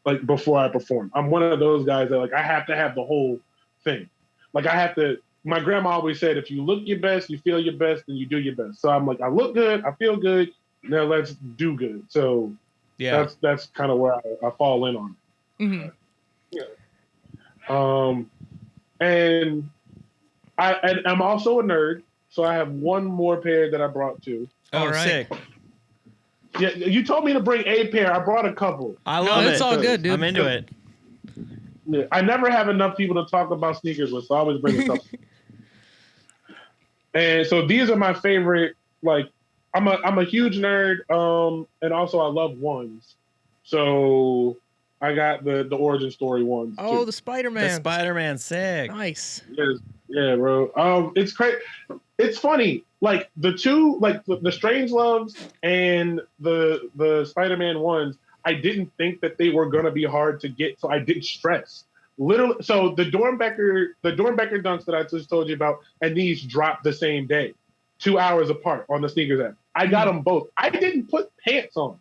like before I perform. I'm one of those guys that like I have to have the whole thing. Like I have to. My grandma always said, if you look your best, you feel your best, and you do your best. So I'm like, I look good, I feel good. Now let's do good. So yeah, that's kind of where I fall in on it. Mm-hmm. Yeah. And I'm also a nerd, so I have one more pair that I brought too. Oh, right. Sick. Yeah, you told me to bring a pair. I brought a couple. I love it. It's all good, dude. I'm into it. Yeah, I never have enough people to talk about sneakers with, so I always bring a couple. And so these are my favorite. Like, I'm a huge nerd, and also I love ones. So I got the origin story ones. Oh, too. the Spider-Man. The Spider-Man, sick. Nice. Yes. Yeah, bro. It's crazy. It's funny. Like the two, like the Strangeloves and the Spider-Man ones, I didn't think that they were gonna be hard to get, so I didn't stress. Literally, so the Dornbecker dunks that I just told you about, and these dropped the same day, 2 hours apart on the sneakers app. I got them both. I didn't put pants on.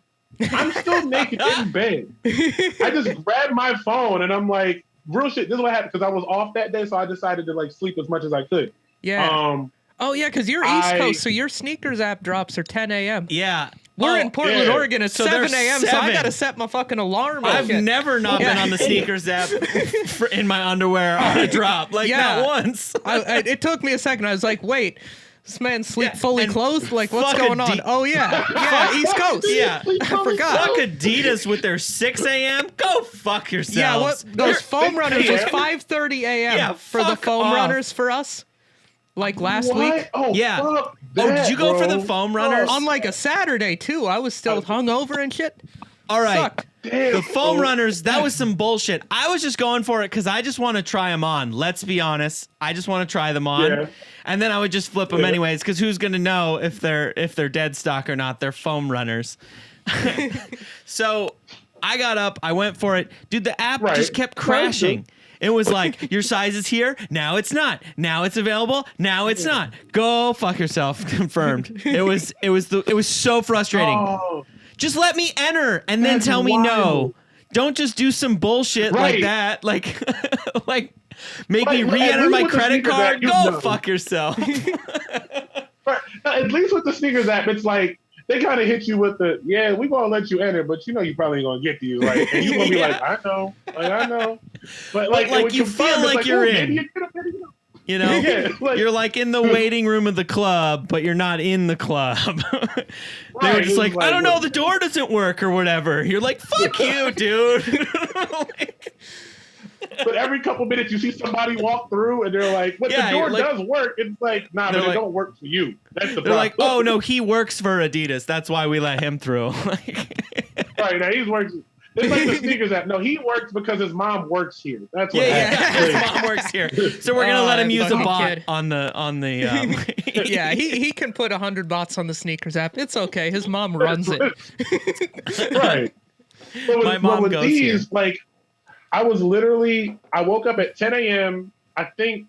I'm still naked in bed. I just grabbed my phone and I'm like, real shit. This is what happened because I was off that day, so I decided to like sleep as much as I could. Yeah. Oh yeah, because you're East Coast, so your sneakers app drops are 10 a.m. Yeah. We're in Portland, Oregon. It's 7 a.m., so I got to set my fucking alarm. I've never not been on the sneakers app in my underwear on a drop. Like, not once. It took me a second. I was like, wait, this man sleep fully clothed? Like, what's going on? Oh, yeah. Yeah, East Coast. Yeah. I forgot. Fuck Adidas with their 6 a.m. Go fuck yourselves. Yeah, those foam runners was 5:30 a.m. for the foam runners for us. Like last week? Oh, yeah. Did you go for the foam runners? On like a Saturday, too. I was still hungover and shit. All right. Sucked. Damn. The foam runners, that was some bullshit. I was just going for it because I just want to try them on. Let's be honest. I just want to try them on. Yeah. And then I would just flip them anyways, because who's gonna know if they're dead stock or not? They're foam runners. So I got up, I went for it. Dude, the app just kept crashing. It was like, your size is here, now it's not. Now it's available, now it's not. Go fuck yourself. Confirmed. It was so frustrating. Oh. Just let me enter and then tell me no. Don't just do some bullshit like that. Like make me re-enter my credit card. Go fuck yourself. But at least with the sneakers app, it's like they kind of hit you with the, yeah, we gonna let you enter, but you know you probably ain't gonna get to you, like, and you gonna be like, I know, but like you feel like you're in. You know, you're like in the waiting room of the club, but you're not in the club. They were just like, I don't know, the door doesn't work or whatever. You're like, fuck you, dude. But every couple minutes you see somebody walk through and they're like, the door does work. It's like, nah, but it don't work for you. That's the problem. They're like, oh no, he works for Adidas. That's why we let him through. Right, now he's working. It's like the sneakers app. No, he works because his mom works here. That's what his mom works here. So we're gonna let him use a bot on the Yeah, he can put 100 bots on the sneakers app. It's okay. His mom runs it. Right. My mom goes here. Like, I woke up at 10 a.m. I think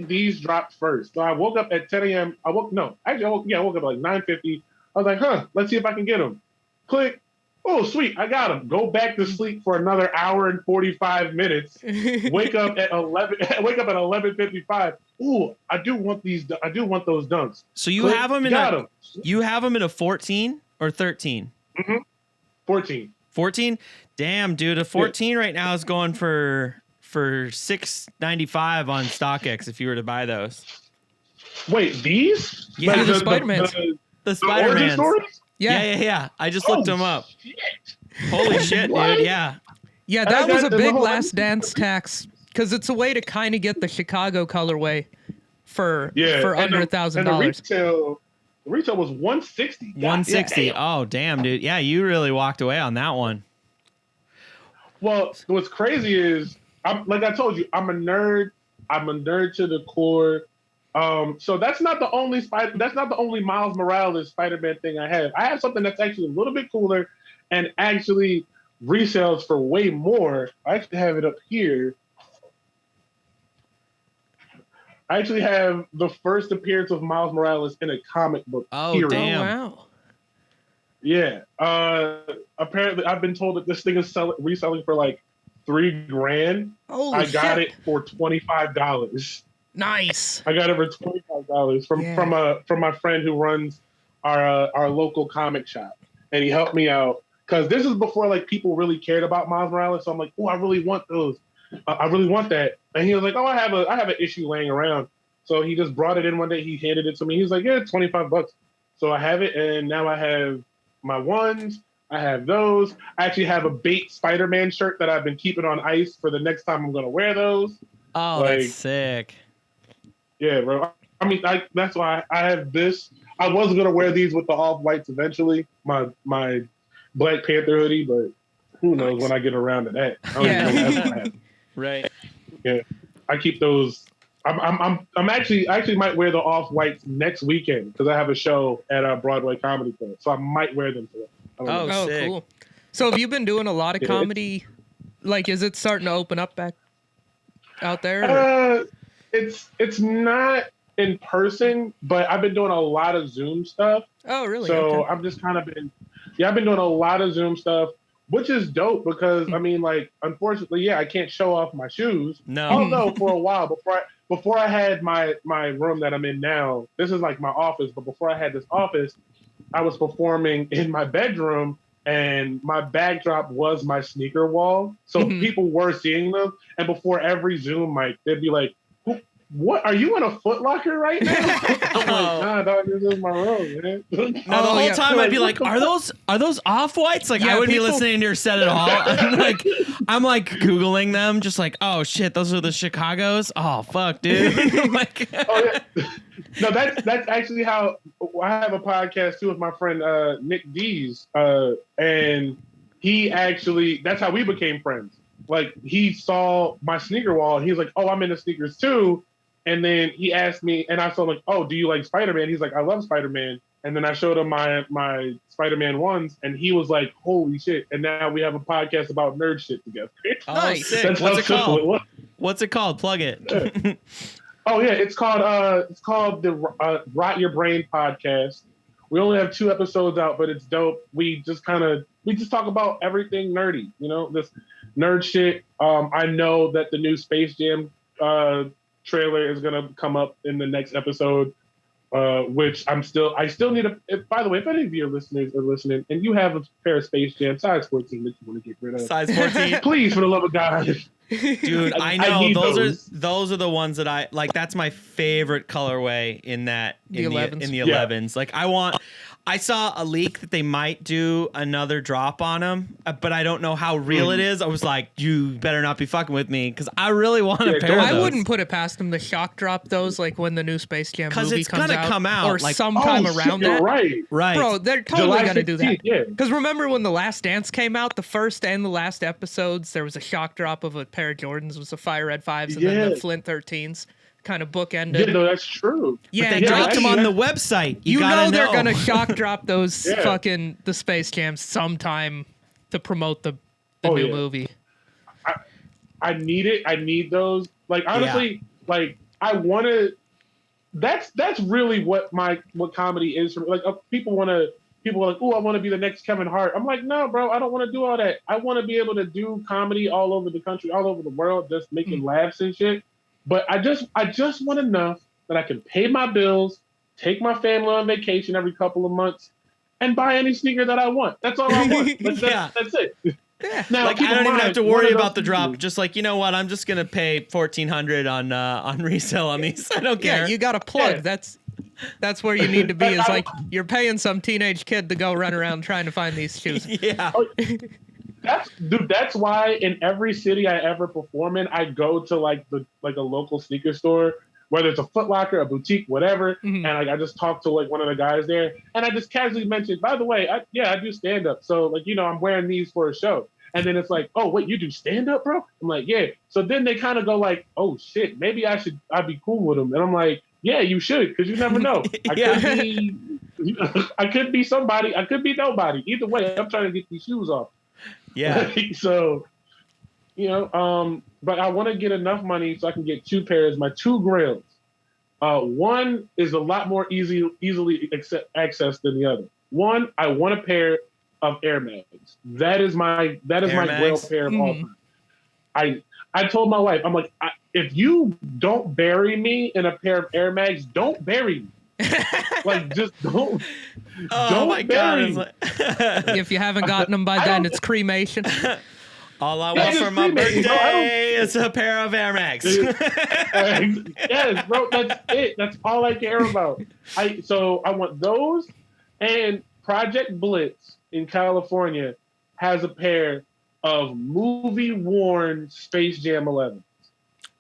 these dropped first. So I woke up at 10 a.m. I woke up at like 9:50. I was like, let's see if I can get them. Click. Oh, sweet, I got them. Go back to sleep for another hour and 45 minutes. Wake up at 11:55. Ooh, I do want those dunks. So you have them in you have them in a 14 or 13? Mm-hmm. 14. 14? Damn, dude, a 14 right now is going for $6.95 on StockX if you were to buy those. Wait, these? Yeah, like the Spider-Mans. The Spider-Mans. Yeah. I just looked them up. Shit. Holy shit, dude. Yeah. Yeah, that was a big Last Dance tax because it's a way to kind of get the Chicago colorway for under $1,000. The retail was $160. $160. Oh, damn, dude. Yeah, you really walked away on that one. Well, what's crazy is, like I told you, I'm a nerd. I'm a nerd to the core. So that's not the only Miles Morales Spider-Man thing I have. I have something that's actually a little bit cooler and actually resells for way more. I actually have it up here. I actually have the first appearance of Miles Morales in a comic book. Oh, hero. damn. Oh, wow. Yeah. Apparently, I've been told that this thing is reselling for like $3,000. I got it for $25. Nice. I got it for $25 from my friend who runs our local comic shop, and he helped me out because this is before like people really cared about Miles Morales. So I'm like, oh, I really want those. I really want that. And he was like, oh, I have an issue laying around. So he just brought it in one day. He handed it to me. He's like, yeah, $25. So I have it, and now I have my ones. I have those. I actually have a bait Spider-Man shirt that I've been keeping on ice for the next time I'm gonna wear those. Oh, that's sick. Yeah, bro. I mean, that's why I have this. I was gonna wear these with the off-whites eventually, my Black Panther hoodie, but who knows when I get around to that. I don't even know when that's gonna happen. Right. Yeah, I keep those. I'm actually might wear the off-whites next weekend because I have a show at a Broadway Comedy Club, so I might wear them for that. Oh, sick. Cool. So have you been doing a lot of comedy? Like, is it starting to open up back out there? It's not in person, but I've been doing a lot of Zoom stuff. Oh, really? So okay. I've just kind of I've been doing a lot of Zoom stuff, which is dope because I mean, like, unfortunately, I can't show off my shoes. No. Although for a while before I had my room that I'm in now, this is like my office. But before I had this office, I was performing in my bedroom, and my backdrop was my sneaker wall. So people were seeing them, and before every Zoom mic, they'd be like, what, are you in a Foot Locker right now? I'm like, nah, dog, this is my room, man. No, the whole time I'd be like, are those off-whites? Like, I would be listening to your set at all. I'm like Googling them, just like, oh shit, those are the Chicagos. Oh fuck, dude. I'm like, No, that's actually how I have a podcast too with my friend Nick Dees, and he actually, that's how we became friends. Like, he saw my sneaker wall. He was like, oh, I'm into sneakers too. And then he asked me, and I told him, like, oh, do you like Spider-Man? He's like, I love Spider-Man. And then I showed him my Spider-Man ones, and he was like, holy shit. And now we have a podcast about nerd shit together. Nice. Sick. That's What's how it simple called? it was. What's it called? Plug it. Yeah. Oh yeah, it's called the Rot Your Brain podcast. We only have 2 episodes out, but it's dope. We just talk about everything nerdy, this nerd shit. I know that the new Space Jam trailer is gonna come up in the next episode, which I still need by the way, if any of your listeners are listening and you have a pair of Space Jam size 14 that you want to get rid of, size 14, please, for the love of God. Dude, I know those are the ones that I like. That's my favorite colorway in the 11s. Like, I saw a leak that they might do another drop on them, but I don't know how real it is. I was like, you better not be fucking with me, because I really want a pair of those. I wouldn't put it past them to shock drop those, like when the new Space Jam movie comes out. Come out or like, sometime around that. Right. Bro, they're totally going to do that. Yeah. Because remember when The Last Dance came out, the first and the last episodes, there was a shock drop of a pair of Jordans, was the Fire Red 5s, and then the Flint 13s. Kind of bookended. Yeah, no, that's true. Yeah, but they dropped them on the website. You know they're gonna shock drop those fucking the Space Jams sometime to promote the new movie. I need it. I need those. Like, honestly, like, I want to. That's really what comedy is for me. Like, people are like, oh, I want to be the next Kevin Hart. I'm like, no, bro, I don't want to do all that. I want to be able to do comedy all over the country, all over the world, just making laughs and shit. But I just want enough that I can pay my bills, take my family on vacation every couple of months, and buy any sneaker that I want. That's all I want. That's it. Yeah. Now, like, I don't even have to worry about the drop. Just like, you know what? I'm just gonna pay $1,400 on resale on these. I don't care. Yeah, you got to plug. Yeah. That's where you need to be. Is like you're paying some teenage kid to go run around trying to find these shoes. Yeah. That's why in every city I ever perform in, I go to like a local sneaker store, whether it's a Foot Locker, a boutique, whatever, and like I just talk to like one of the guys there, and I just casually mentioned, by the way, I do stand up, so like, I'm wearing these for a show, and then it's like, oh wait, you do stand up, bro? I'm like, yeah. So then they kind of go like, oh shit, maybe I'd be cool with them, and I'm like, yeah, you should, because you never know. I could be somebody, I could be nobody. Either way, I'm trying to get these shoes off. Yeah. So, but I want to get enough money so I can get 2 pairs, my 2 grails. One is a lot more easily accessed than the other. One, I want a pair of Air Mags. That is my grail pair of all time. I told my wife, I'm like, if you don't bury me in a pair of Air Mags, don't bury me. Like, just don't. Oh my God! Like, if you haven't gotten them by then, it's cremation. All I want for my birthday is a pair of Air Max. Yes, bro. That's it. That's all I care about. So I want those, and Project Blitz in California has a pair of movie-worn Space Jam 11s.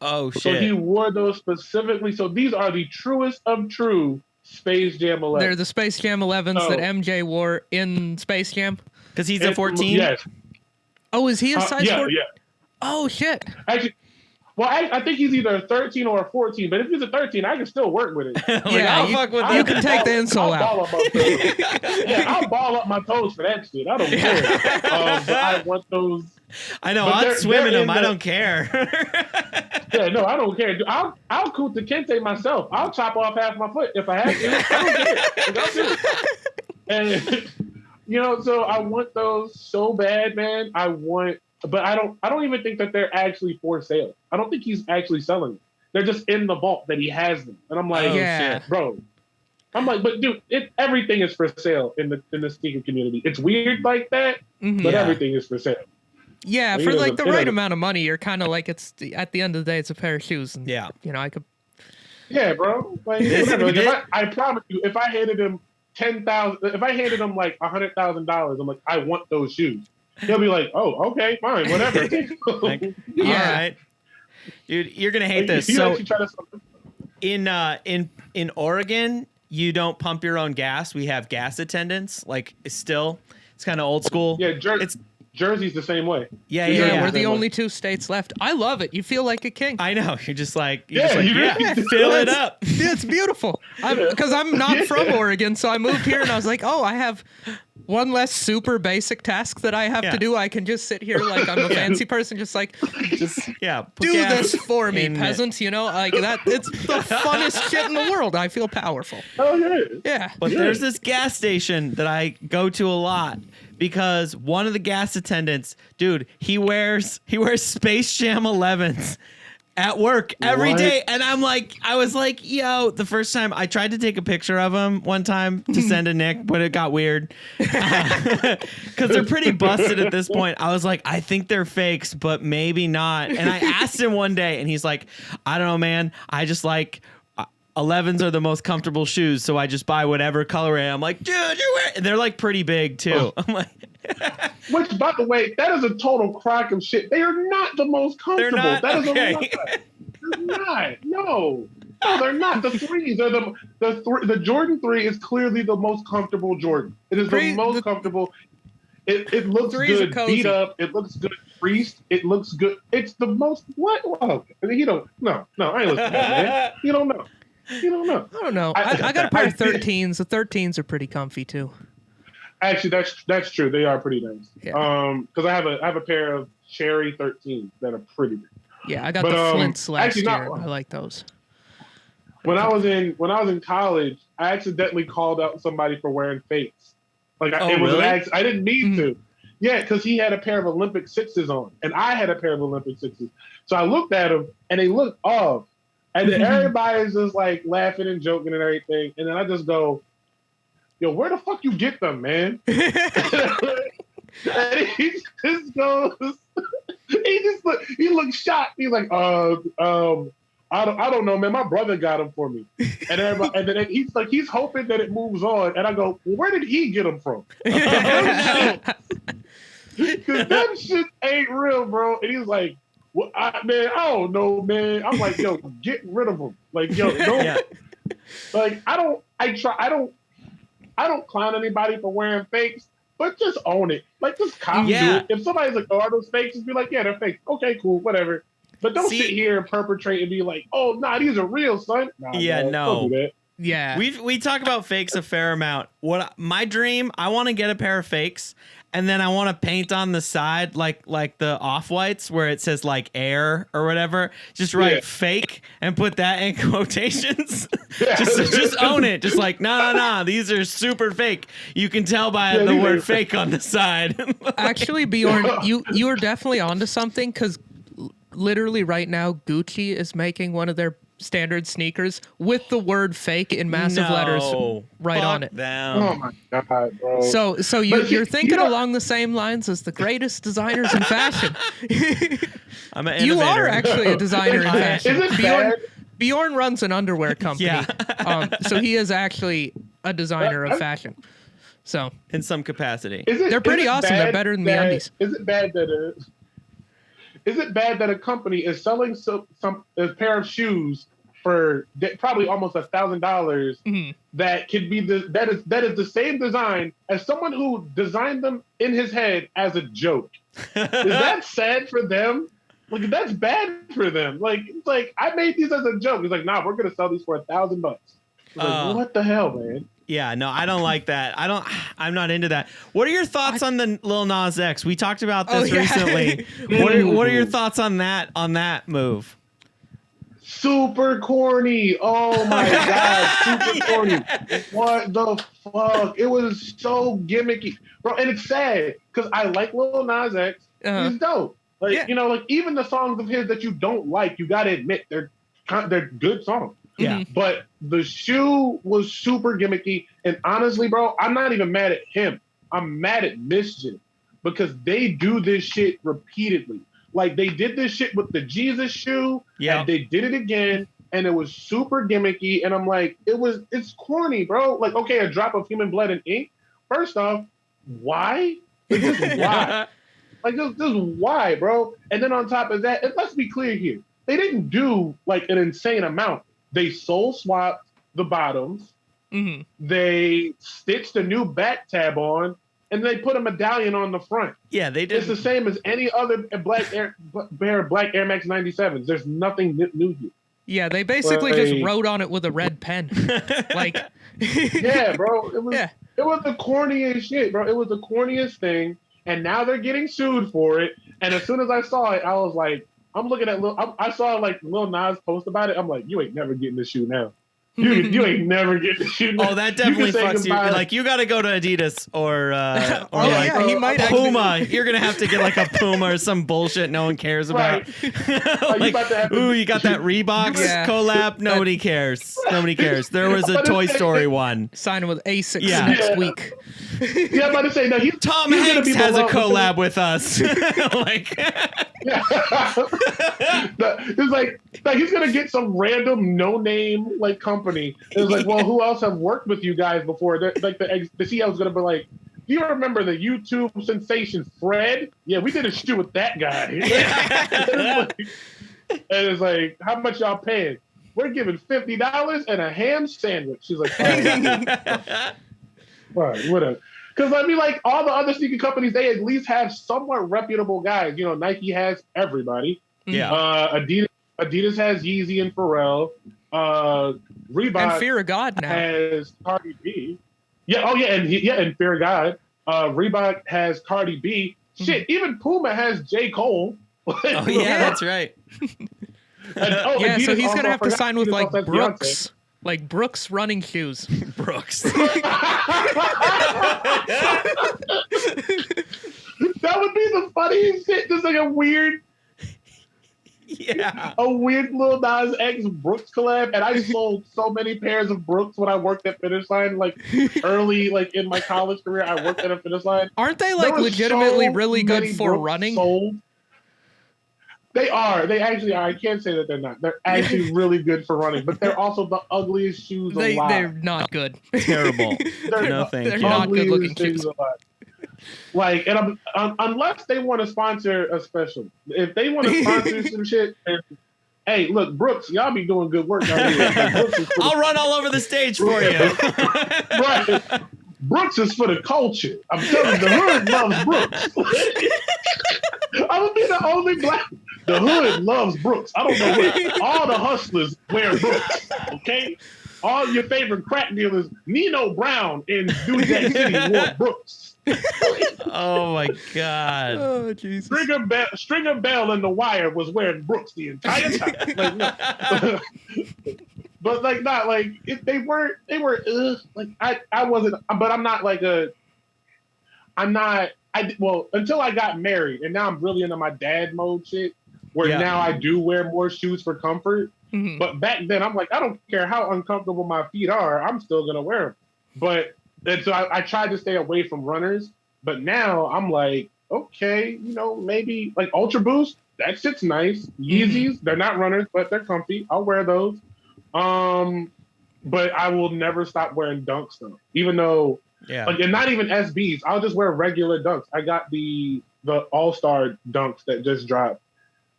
Oh shit! So he wore those specifically. So these are the truest of true Space Jam 11. They're the Space Jam 11s that MJ wore in Space Jam. Because he's a 14? Yes. Oh, is he a size 14? Yeah. Oh, shit. Actually, well, I think he's either a 13 or a 14, but if he's a 13, I can still work with it. I'll fuck with you can take the insole out. I'll ball up my toes for that shit. I don't care. But I want those. I know, I'll swim in them. I don't care. Yeah, no, I don't care. I'll Kunta Kinte myself. I'll chop off half my foot if I have to. I don't care. And so I want those so bad, man. But I don't even think that they're actually for sale. I don't think he's actually selling them. They're just in the vault that he has them. And I'm like, shit, bro. I'm like, but dude, everything is for sale in the sneaker community. It's weird like that, but everything is for sale. Yeah, for like the right amount of money, you're kind of like, it's at the end of the day, it's a pair of shoes. And, I could. Yeah, bro. Like, whatever. I promise you, if I handed him $10,000, if I handed him like $100,000, I'm like, I want those shoes. He'll be like, oh, okay, fine, whatever. Like, all right, dude, you're gonna hate this. So in Oregon, you don't pump your own gas. We have gas attendants. Like, it's kind of old school. Yeah, Jersey's the same way. Yeah, we're the only two states left. I love it. You feel like a king. I know. You're just like, you fill it up. It's beautiful. Because I'm not from Oregon, so I moved here and I was like, oh, I have one less super basic task that I have to do. I can just sit here like I'm a fancy person, just do this for me, peasants. You know, like that. It's the funnest shit in the world. I feel powerful. Oh yeah. Yeah. But there's this gas station that I go to a lot because one of the gas attendants, dude, he wears Space Jam 11s at work every day, and I was like, yo, the first time I tried to take a picture of him one time to send to Nick, but it got weird because they're pretty busted at this point. I was like, I think they're fakes, but maybe not. And I asked him one day, and he's like, I don't know, man. I just like 11s are the most comfortable shoes, so I just buy whatever colorway. I'm like, dude, you're wearing. They're like pretty big too. I'm like. Which, by the way, that is a total crock of shit. They are not the most comfortable. Not? That is Okay. a lie. They're not. No, they're not. The threes are the Jordan 3 is clearly the most comfortable Jordan. It is the most comfortable. It looks good beat up. It looks good creased. It looks good. It's the most what? Oh, you don't. No. I ain't listening to that, man. You don't know. You don't know. I don't know. I got a pair of 13s. The 13s are pretty comfy too. Actually, that's true. They are pretty nice. Yeah. Because I have a pair of cherry 13s that are pretty good. Yeah, I got the Flints last year. I like those. When I was in college, I accidentally called out somebody for wearing fakes. Like really? I didn't mean to. Yeah, because he had a pair of Olympic 6s on, and I had a pair of Olympic 6s. So I looked at them, and they looked off, and then everybody's just like laughing and joking and everything, and then I just go, yo, where the fuck you get them, man? And he just goes, he looks shocked. He's like, I don't know, man. My brother got them for me. And then he's like, he's hoping that it moves on. And I go, well, where did he get them from? Because that shit ain't real, bro. And he's like, well, I don't know, man. I'm like, yo, get rid of them. Like, yo, don't. Yeah. Like, I don't clown anybody for wearing fakes, but just own it. Like, just cop to it. If somebody's like, oh, are those fakes? Just be like, yeah, they're fakes. Okay, cool, whatever. But don't sit here and perpetrate and be like, oh, nah, these are real, son. Nah, man, don't do that. Yeah. We talk about fakes a fair amount. My dream, I want to get a pair of fakes, and then I want to paint on the side like the off-whites where it says like air or whatever. Just write fake and put that in quotations. just own it. Just like, no, these are super fake. You can tell by the word fake on the side. Actually, Bjorn, you are definitely onto something, because literally right now Gucci is making one of their standard sneakers with the word fake in massive letters right on it. Oh my god, bro. So you're thinking along the same lines as the greatest designers in fashion. I'm an innovator. You are actually a designer in fashion. Is it bad? Bjorn runs an underwear company. So he is actually a designer of fashion. So in some capacity. They're pretty awesome. They're better than the undies. Is it bad that a company is selling a pair of shoes for probably almost $1,000 that could be that is the same design as someone who designed them in his head as a joke? Is that sad for them? Like, that's bad for them. Like, it's like, I made these as a joke. He's like, nah, we're gonna sell these for $1,000. Like, what the hell, man? Yeah, no, I don't like that. I'm not into that. What are your thoughts on the Lil Nas X? We talked about this recently. What are your thoughts on that move? Super corny. Oh my god, super corny. What the fuck? It was so gimmicky, bro. And it's sad because I like Lil Nas X. He's dope. Like, you know, like even the songs of his that you don't like, you gotta admit they're good songs. Yeah. But the shoe was super gimmicky. And honestly, bro, I'm not even mad at him. I'm mad at Mischief because they do this shit repeatedly. Like, they did this shit with the Jesus shoe. Yeah. And they did it again. And it was super gimmicky. And I'm like, it's corny, bro. Like, okay, a drop of human blood and ink. First off, why? Like, just why? Like, just why, bro? And then on top of that, and let's be clear here. They didn't do, like, an insane amount. They sole swapped the bottoms. They stitched a new back tab on. and they put a medallion on the front. Yeah, they did. It's the same as any other Black Air Max 97s. There's nothing new here. Yeah, they basically just wrote on it with a red pen. Like, yeah, bro. It was the corniest shit, bro. It was the corniest thing, and now they're getting sued for it. And as soon as I saw it, I was like, I'm looking at I saw like Lil Nas post about it. I'm like, you ain't never getting this shoe now. You ain't never getting this shoe now. Oh, that definitely fucks you. Like, you got to go to Adidas or he might Puma. actually... You're gonna have to get like a Puma or some bullshit no one cares about. Like, you got that Reebok collab. Nobody cares. Nobody cares. There was a Toy Story one. Signing with Asics next week. Yeah, I'm about to say no. Tom Hanks has a collab with us. Like, it's like he's gonna get some random no-name like company. It's like, well, who else have worked with you guys before? Like the CEO's gonna be like, do you remember the YouTube sensation Fred? Yeah, we did a shoe with that guy. And it's like, how much y'all paying? We're giving $50 and a ham sandwich. She's like, all right, whatever. Because I mean, like all the other sneaker companies, they at least have somewhat reputable guys. You know, Nike has everybody. Yeah. Adidas has Yeezy and Pharrell. Reebok and Fear of God now has Cardi B. Yeah. Oh yeah, and Fear of God. Reebok has Cardi B. Shit, even Puma has J. Cole. Oh yeah, that's right. And, so he's gonna have to sign with like Adidas Brooks. Beyonce. Like Brooks running shoes. Brooks. That would be the funniest shit. Just like a weird Lil Nas X Brooks collab. And I sold so many pairs of Brooks when I worked at Finish Line. Like early, like in my college career, I worked at a Finish Line. Aren't they like legitimately really good for Brooks running? Sold. They are. They actually are. I can't say that they're not. They're actually really good for running, but they're also the ugliest shoes alive. They're not good. Terrible. They're not good looking shoes. Like, and unless they want to sponsor a special, if they want to sponsor some shit, hey, look, Brooks, y'all be doing good work out here. I'll run all over the stage for you. Right. Brooks is for the culture. I'm telling you, the hood loves Brooks. I would be the only black. The hood loves Brooks. I don't know what. All the hustlers wear Brooks. Okay, all your favorite crack dealers, Nino Brown in New Jack City wore Brooks. Oh my God. Oh Jesus. Stringer Bell in The Wire was wearing Brooks the entire time. Like, no. But like not like if they were like I wasn't, but I'm not like well, until I got married, and now I'm really into my dad mode shit, where now I do wear more shoes for comfort. Mm-hmm. But back then, I'm like, I don't care how uncomfortable my feet are, I'm still gonna wear them. But and so I tried to stay away from runners. But now I'm like, okay, you know, maybe like Ultra Boost, that shit's nice. Yeezys, they're not runners, but they're comfy. I'll wear those. But I will never stop wearing Dunks though, even though. Yeah. Like, and not even SBs. I'll just wear regular Dunks. I got the All-Star Dunks that just dropped.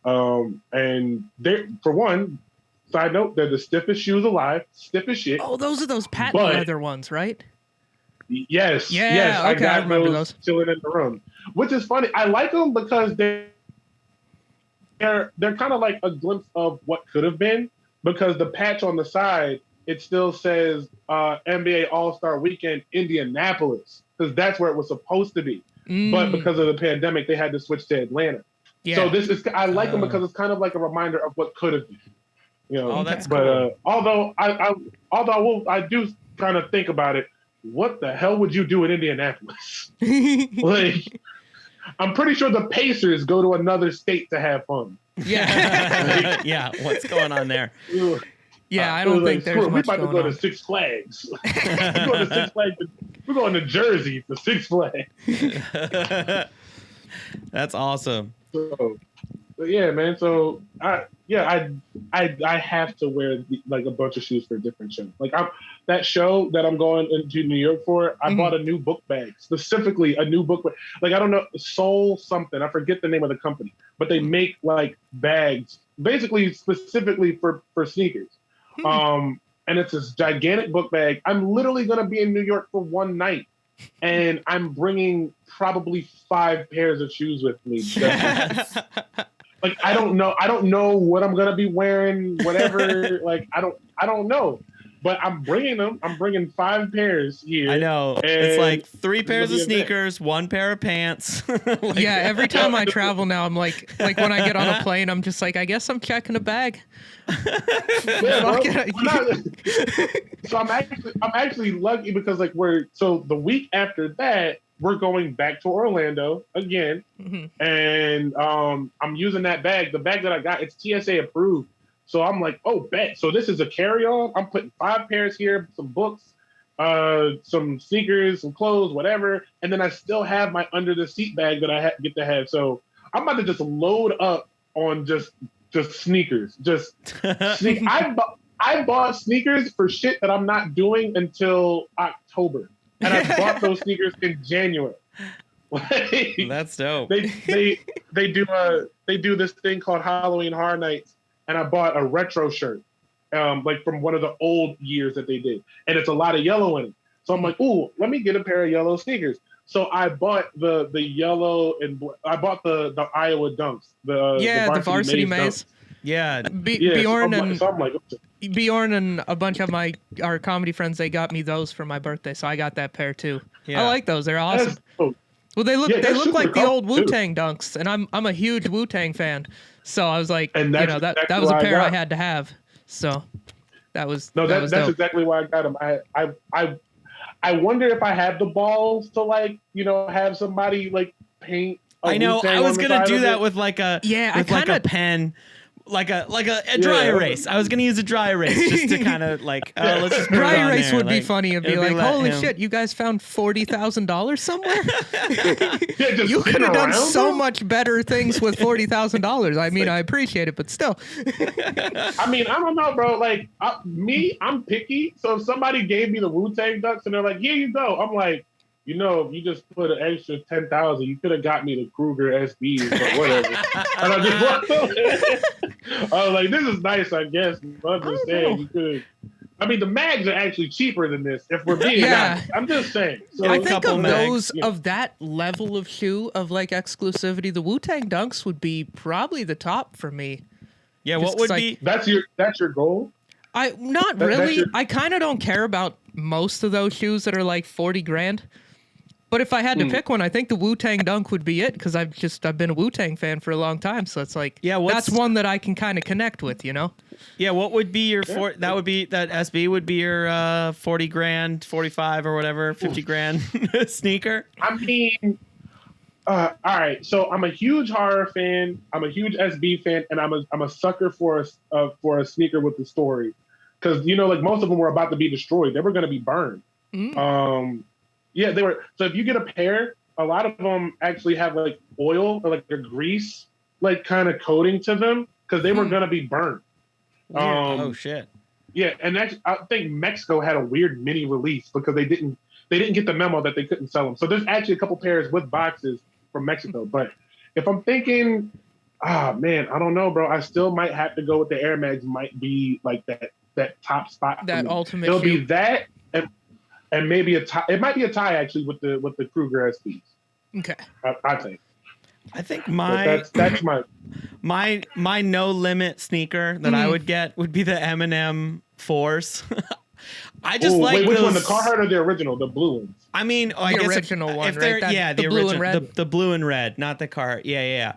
And they're, for one, side note, they're the stiffest shoes alive. Stiff as shit. Oh, those are those patent leather ones, right? Yes. Yeah, yes. okay, I got I remember those chilling in the room. Which is funny. I like them because they're kind of like a glimpse of what could have been, because the patch on the side, it still says NBA All-Star Weekend Indianapolis, because that's where it was supposed to be. But because of the pandemic, they had to switch to Atlanta. Yeah. So this is, I like them because it's kind of like a reminder of what could have been. You know, oh, that's cool. Although I do kind of think about it, what the hell would you do in Indianapolis? Like, I'm pretty sure the Pacers go to another state to have fun. Yeah. Yeah. What's going on there? Yeah, I don't think there's much going on. We're about to go to Six Flags. We're going to Jersey for Six Flags. That's awesome. So, but yeah, man. So I have to wear like a bunch of shoes for a different show. Like that show that I'm going into New York for, I bought a new book bag, specifically a new book bag. Like, I don't know, Soul something. I forget the name of the company, but they make like bags, basically specifically for sneakers. And it's this gigantic book bag. I'm literally gonna be in New York for one night. and I'm bringing probably 5 pairs of shoes with me. Yes. Like I don't know what I'm gonna be wearing, whatever. Like I don't know, but I'm bringing them. I'm bringing 5 pairs here. I know. It's like 3 pairs of sneakers, 1 pair of pants. Like, yeah, every time I travel now, I'm like when I get on a plane, I'm just like, I guess I'm checking a bag. Yeah, so I'm actually lucky because like so the week after that we're going back to Orlando again, and I'm using that bag. The bag that I got, it's TSA approved. So I'm like, oh, bet. So this is a carry-on. I'm putting 5 pairs here, some books, some sneakers, some clothes, whatever. And then I still have my under the seat bag that I get to have. So I'm about to just load up on just sneakers. I bought sneakers for shit that I'm not doing until October. And I bought those sneakers in January. Like, that's dope. They do this thing called Halloween Horror Nights, and I bought a retro shirt, like from one of the old years that they did, and it's a lot of yellow in it. So I'm like, ooh, let me get a pair of yellow sneakers. So I bought the yellow and I bought the Iowa Dunks. The varsity maze. Yeah. Bjorn and a bunch of our comedy friends, they got me those for my birthday, so I got that pair too. Yeah. I like those; they're awesome. Well, they look like the old Wu-Tang Dunks, and I'm a huge Wu-Tang fan, so I was like, that was a pair I had to have. So that was that's exactly why I got them. I wonder if I have the balls to like have somebody like paint. I know. I was gonna do that with like a a pen. Like a dry erase. I was gonna use a dry erase just to kind of like let's just put dry it on erase there. would be funny. It'd be like, holy shit, you guys found $40,000 somewhere. You could have done so much better things with $40,000. I mean, I appreciate it, but still. I mean, I don't know, bro. Like I'm picky. So if somebody gave me the Wu-Tang Ducks and they're like, here you go, I'm like, if you just put an extra 10,000, you could have got me the Kruger SBs, but whatever. And I was like, this is nice, I guess. I'm just saying, you could. I mean, the mags are actually cheaper than this. If we're being honest, I'm just saying. So, I think of those of that level of shoe of like exclusivity, the Wu-Tang Dunks would be probably the top for me. Yeah, what would be? That's your goal? Not really. I kind of don't care about most of those shoes that are like 40 grand. But if I had to pick one, I think the Wu-Tang Dunk would be it because I've been a Wu-Tang fan for a long time. So it's like, that's one that I can kind of connect with, Yeah, what would be your that SB would be your 40 grand, 45 or whatever, 50 grand sneaker? I mean, all right. So I'm a huge horror fan. I'm a huge SB fan, and I'm a sucker for a sneaker with the story, because like most of them were about to be destroyed. They were going to be burned. Yeah, they were. So if you get a pair, a lot of them actually have like oil or like a grease, like kind of coating to them because they were gonna be burned. Oh shit. Yeah, and I think Mexico had a weird mini release because they didn't get the memo that they couldn't sell them. So there's actually a couple pairs with boxes from Mexico. But if I'm thinking, man, I don't know, bro. I still might have to go with the Air Mags. Might be like that top spot. That ultimate. It'll be that. And maybe a tie. It might be a tie actually with the Kruger SBs. Okay. I think. I think that's my no limit sneaker that I would get would be the M&M 4s. I just like which those. one? The Carhartt or the original? The blue ones. I mean, I guess original one, if they're right? the blue original, and red. the blue and red, not the Carhartt. Yeah.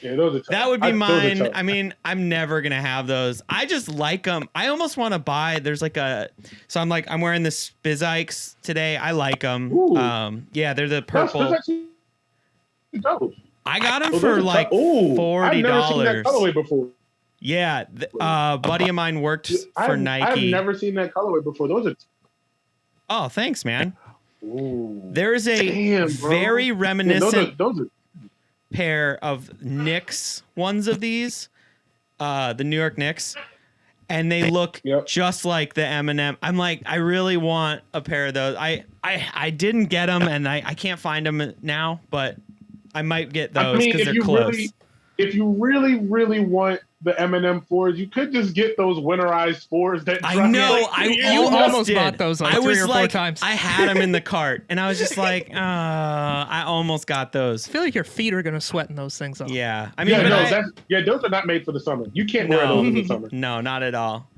Yeah, those are tough. That would be mine. I mean, I'm never gonna have those. I just like them. I almost want to buy. There's like so I'm wearing the Spizikes today. I like them. Yeah, they're the purple. I got them for like $40. I've never seen that colorway before. Yeah, buddy of mine worked for Nike. I've never seen that colorway before. Those are. Oh, thanks, man. Ooh. There's a very reminiscent. Those are pair of Knicks ones of these, the New York Knicks, and they look just like the M&M. I'm like, I really want a pair of those. I didn't get them, and I can't find them now, but I might get those because they're close. if you really, really want the M&M 4s, you could just get those winterized 4s that I know. You almost bought those like 3 or 4 times. I had them in the cart, and I was just like, I almost got those. I feel like your feet are gonna sweat in those things. Though. Yeah, I mean, those are not made for the summer. You can't wear those in the summer. No, not at all.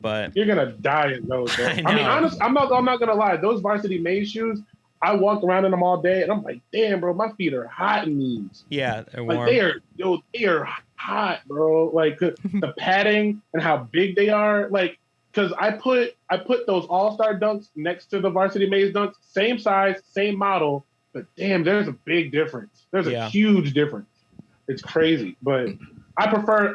But you're gonna die in those. Bro. I mean, honestly, I'm not gonna lie. Those Varsity Maze shoes, I walk around in them all day, and I'm like, damn, bro, my feet are hot in these. Yeah, they're warm. Like they are hot, bro. Like the padding and how big they are. Like, because I put those All-Star Dunks next to the Varsity Maze Dunks, same size, same model, but damn, there's a big difference. There's a huge difference. It's crazy, but I prefer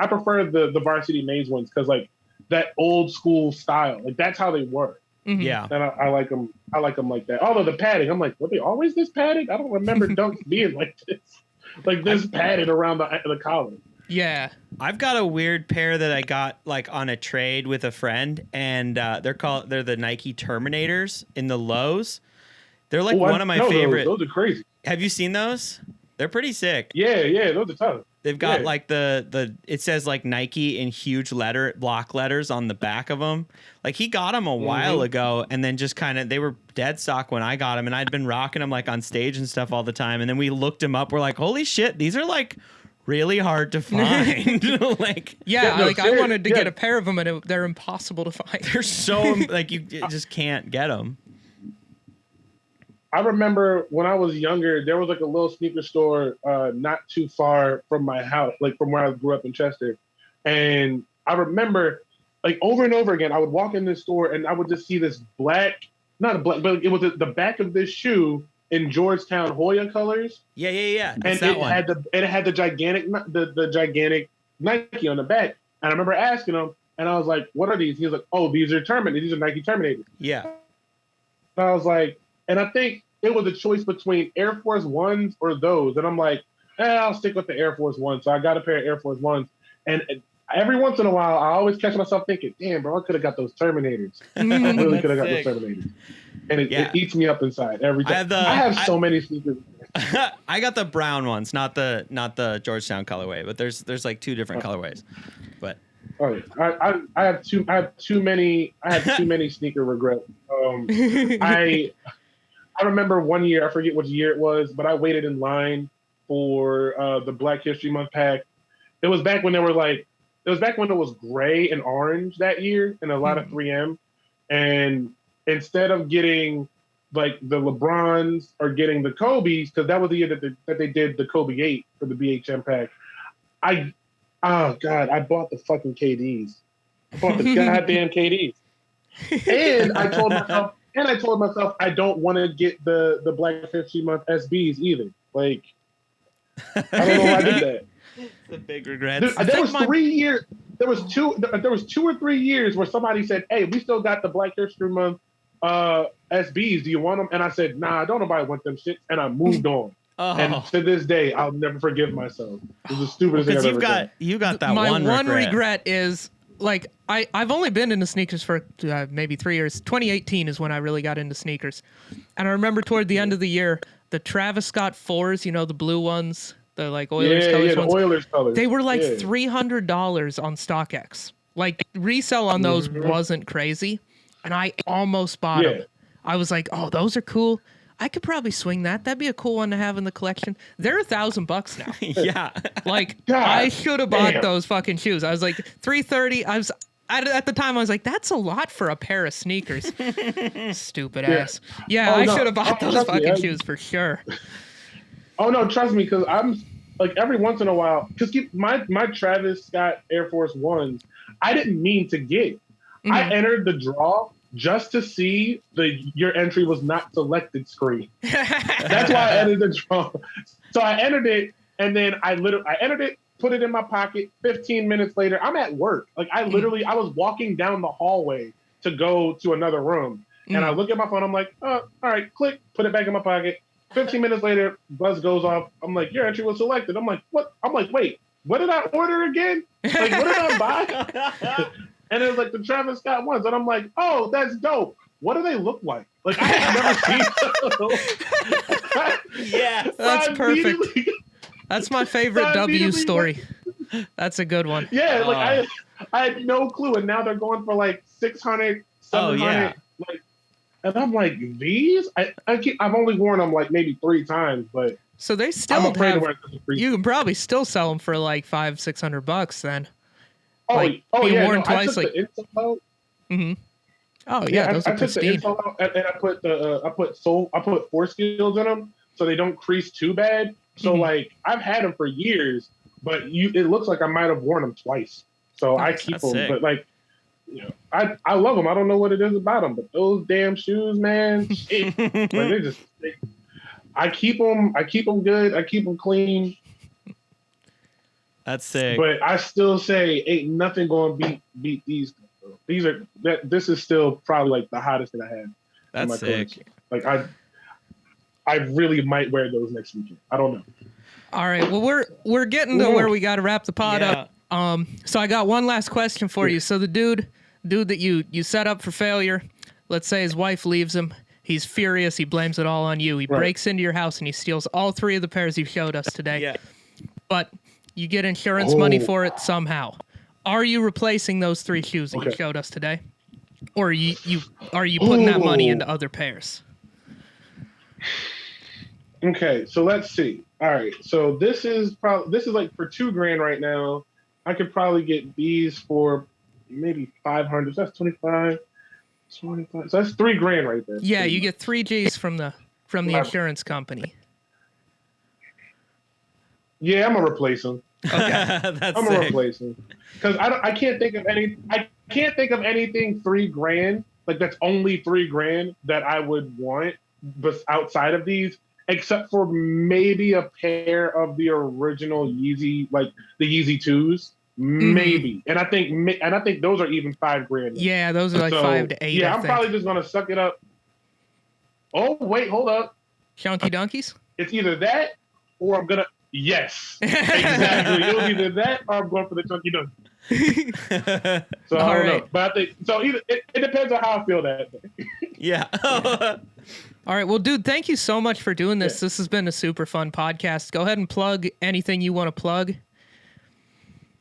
the Varsity Maze ones because like that old school style, like that's how they were. Mm-hmm. Yeah, and I like them. I like them like that. Although the padding, I'm like, were they always this padding? I don't remember dunks being like this padded around the collar. Yeah, I've got a weird pair that I got like on a trade with a friend, and they're the Nike Terminators in the lows. They're like one of my favorite. Those are crazy. Have you seen those? They're pretty sick. Yeah, those are tough. They've got like the it says like Nike in huge block letters on the back of them. Like he got them a while ago, and then just kind of they were dead stock when I got them, and I'd been rocking them like on stage and stuff all the time. And then we looked them up. We're like, holy shit, these are like really hard to find. Like I wanted to get a pair of them, and they're impossible to find. They're so like you just can't get them. I remember when I was younger, there was like a little sneaker store not too far from my house, like from where I grew up in Chester. And I remember like over and over again, I would walk in this store and I would just see this but it was the back of this shoe in Georgetown Hoya colors. Yeah. That's and it had the gigantic Nike on the back. And I remember asking him, and I was like, "What are these?" He was like, "Oh, these are These are Nike Terminators." Yeah. And I was like. And I think it was a choice between Air Force Ones or those. And I'm like, I'll stick with the Air Force Ones. So I got a pair of Air Force Ones. And every once in a while, I always catch myself thinking, damn, bro, I could have got those Terminators. I really could have got those Terminators. And it eats me up inside every time. I have so many sneakers. I got the brown ones, not the Georgetown colorway, but there's like 2 different colorways. But I have too many sneaker regrets. I remember one year, I forget which year it was, but I waited in line for the Black History Month pack. It was back when it was gray and orange that year and a lot of 3M. And instead of getting like the LeBrons or getting the Kobe's, because that was the year that they did the Kobe 8 for the BHM pack, I bought the fucking KDs. I bought the goddamn KDs. And I told myself I don't want to get the Black History Month SBs either. Like, I don't know why I did that. It's a big regret. There was 3 years. There was 2 or 3 years where somebody said, "Hey, we still got the Black History Month SBs. Do you want them?" And I said, "Nah, don't nobody want them shit." And I moved on. And to this day, I'll never forgive myself. It was the stupidest thing I've ever done. You got that My one regret is like I've only been into sneakers for maybe 3 years. 2018 is when I really got into sneakers, and I remember toward the end of the year, the Travis Scott 4s, you know, the blue ones, the like Oilers colors ones. The Oilers colors. They were like $300 on StockX. Like resale on those wasn't crazy, and I almost bought them. I was like, oh, those are cool. I could probably swing that. That'd be a cool one to have in the collection. They're $1,000 now. Yeah. Like, I should have bought those fucking shoes. I was like, $330. At the time, I was like, that's a lot for a pair of sneakers. Stupid ass. Yeah, I should have bought those fucking shoes for sure. Oh, no, trust me, because I'm like every once in a while, because my Travis Scott Air Force Ones, I didn't mean to get. I entered the draw just to see your entry was not selected screen. That's why I entered the draw. So I entered it, and then I entered it, put it in my pocket. 15 minutes later, I'm at work. Like I was walking down the hallway to go to another room, and I look at my phone. I'm like, oh, all right, click, put it back in my pocket. 15 minutes later, buzz goes off. I'm like, your entry was selected. I'm like, what? I'm like, wait, what did I order again? Like, what did I buy? And it was like the Travis Scott ones. And I'm like, oh, that's dope. What do they look like? Like, I have never seen those. Yeah, that's perfect. That's my favorite So W story. That's a good one. Yeah, like I had no clue, and now they're going for like 600, 700. yeah. Like, and I'm like, these? I've only worn them like maybe 3 times, but So they I'm still afraid to have. wear them. You can probably still sell them for like $500-600 then. Oh, like, yeah, worn no, twice, I took like. the insole out. Mm-hmm. Oh yeah, those I are took the pristine. insole out, and I put I put force fields in them so they don't crease too bad. So like I've had them for years, but it looks like I might have worn them twice. So I keep them, sick. but like, you know, I love them. I don't know what it is about them, but those damn shoes, man, shit, like I keep them. I keep them good. I keep them clean. That's sick. But I still say ain't nothing going to beat these. These are this is still probably like the hottest that I had. That's sick. Collection. Like I really might wear those next weekend. I don't know. All right. Well, we're getting to where we got to wrap the pod up. So I got one last question for you. So the dude that you set up for failure, let's say his wife leaves him. He's furious. He blames it all on you. He breaks into your house and he steals all 3 of the pairs you showed us today. Yeah. But you get insurance money for it somehow. Are you replacing those 3 shoes that you showed us today? Or are you putting that money into other pairs? Okay, so let's see. All right, so this is like for $2,000 right now. I could probably get these for maybe 500. So that's 25. So that's $3,000 right there. Yeah, you get 3 G's from the insurance company. Yeah, I'm gonna replace them. Okay, That's I'm gonna replace them because I can't think of anything $3,000 like that's only $3,000 that I would want, but outside of these, except for maybe a pair of the original Yeezy, like the Yeezy 2s, maybe. And I think those are even $5,000. Yeah, those are like 5 to 8. Yeah, I'm probably just gonna suck it up. Oh wait, hold up. Chunky Dunkies. It's either that or I'm gonna. Yes, exactly. It was either that or I'm going for the Chunky Dunk. So I don't know, but I think so. Either it depends on how I feel that day. Yeah. All right. Well, dude, thank you so much for doing this. Yeah. This has been a super fun podcast. Go ahead and plug anything you want to plug.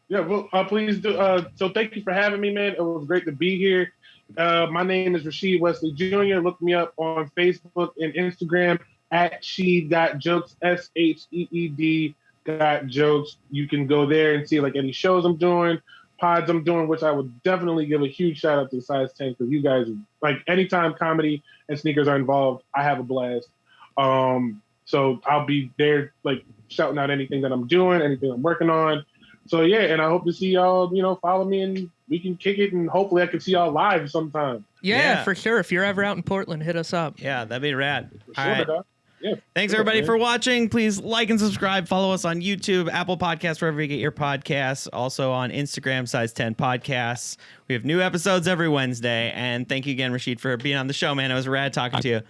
Yeah, well, please do. So thank you for having me, man. It was great to be here. My name is Rasheed Wesley Jr. Look me up on Facebook and Instagram at Sheed.jokes, SHEED .jokes. You can go there and see like any shows I'm doing, pods I'm doing, which I would definitely give a huge shout out to Size 10 because you guys, like anytime comedy and sneakers are involved, I have a blast. So I'll be there like shouting out anything that I'm doing, anything I'm working on. So yeah, and I hope to see y'all, follow me and we can kick it and hopefully I can see y'all live sometime. Yeah, for sure. If you're ever out in Portland, hit us up. Yeah, that'd be rad. All right. Yeah. Thanks everybody for watching. Please like and subscribe. Follow us on YouTube, Apple Podcasts, wherever you get your podcasts. Also on Instagram, Size 10 Podcasts. We have new episodes every Wednesday. And thank you again, Rasheed, for being on the show, man. It was rad talking to you.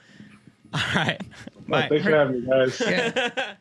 All right. Bye. Thanks for having me, guys. Yeah.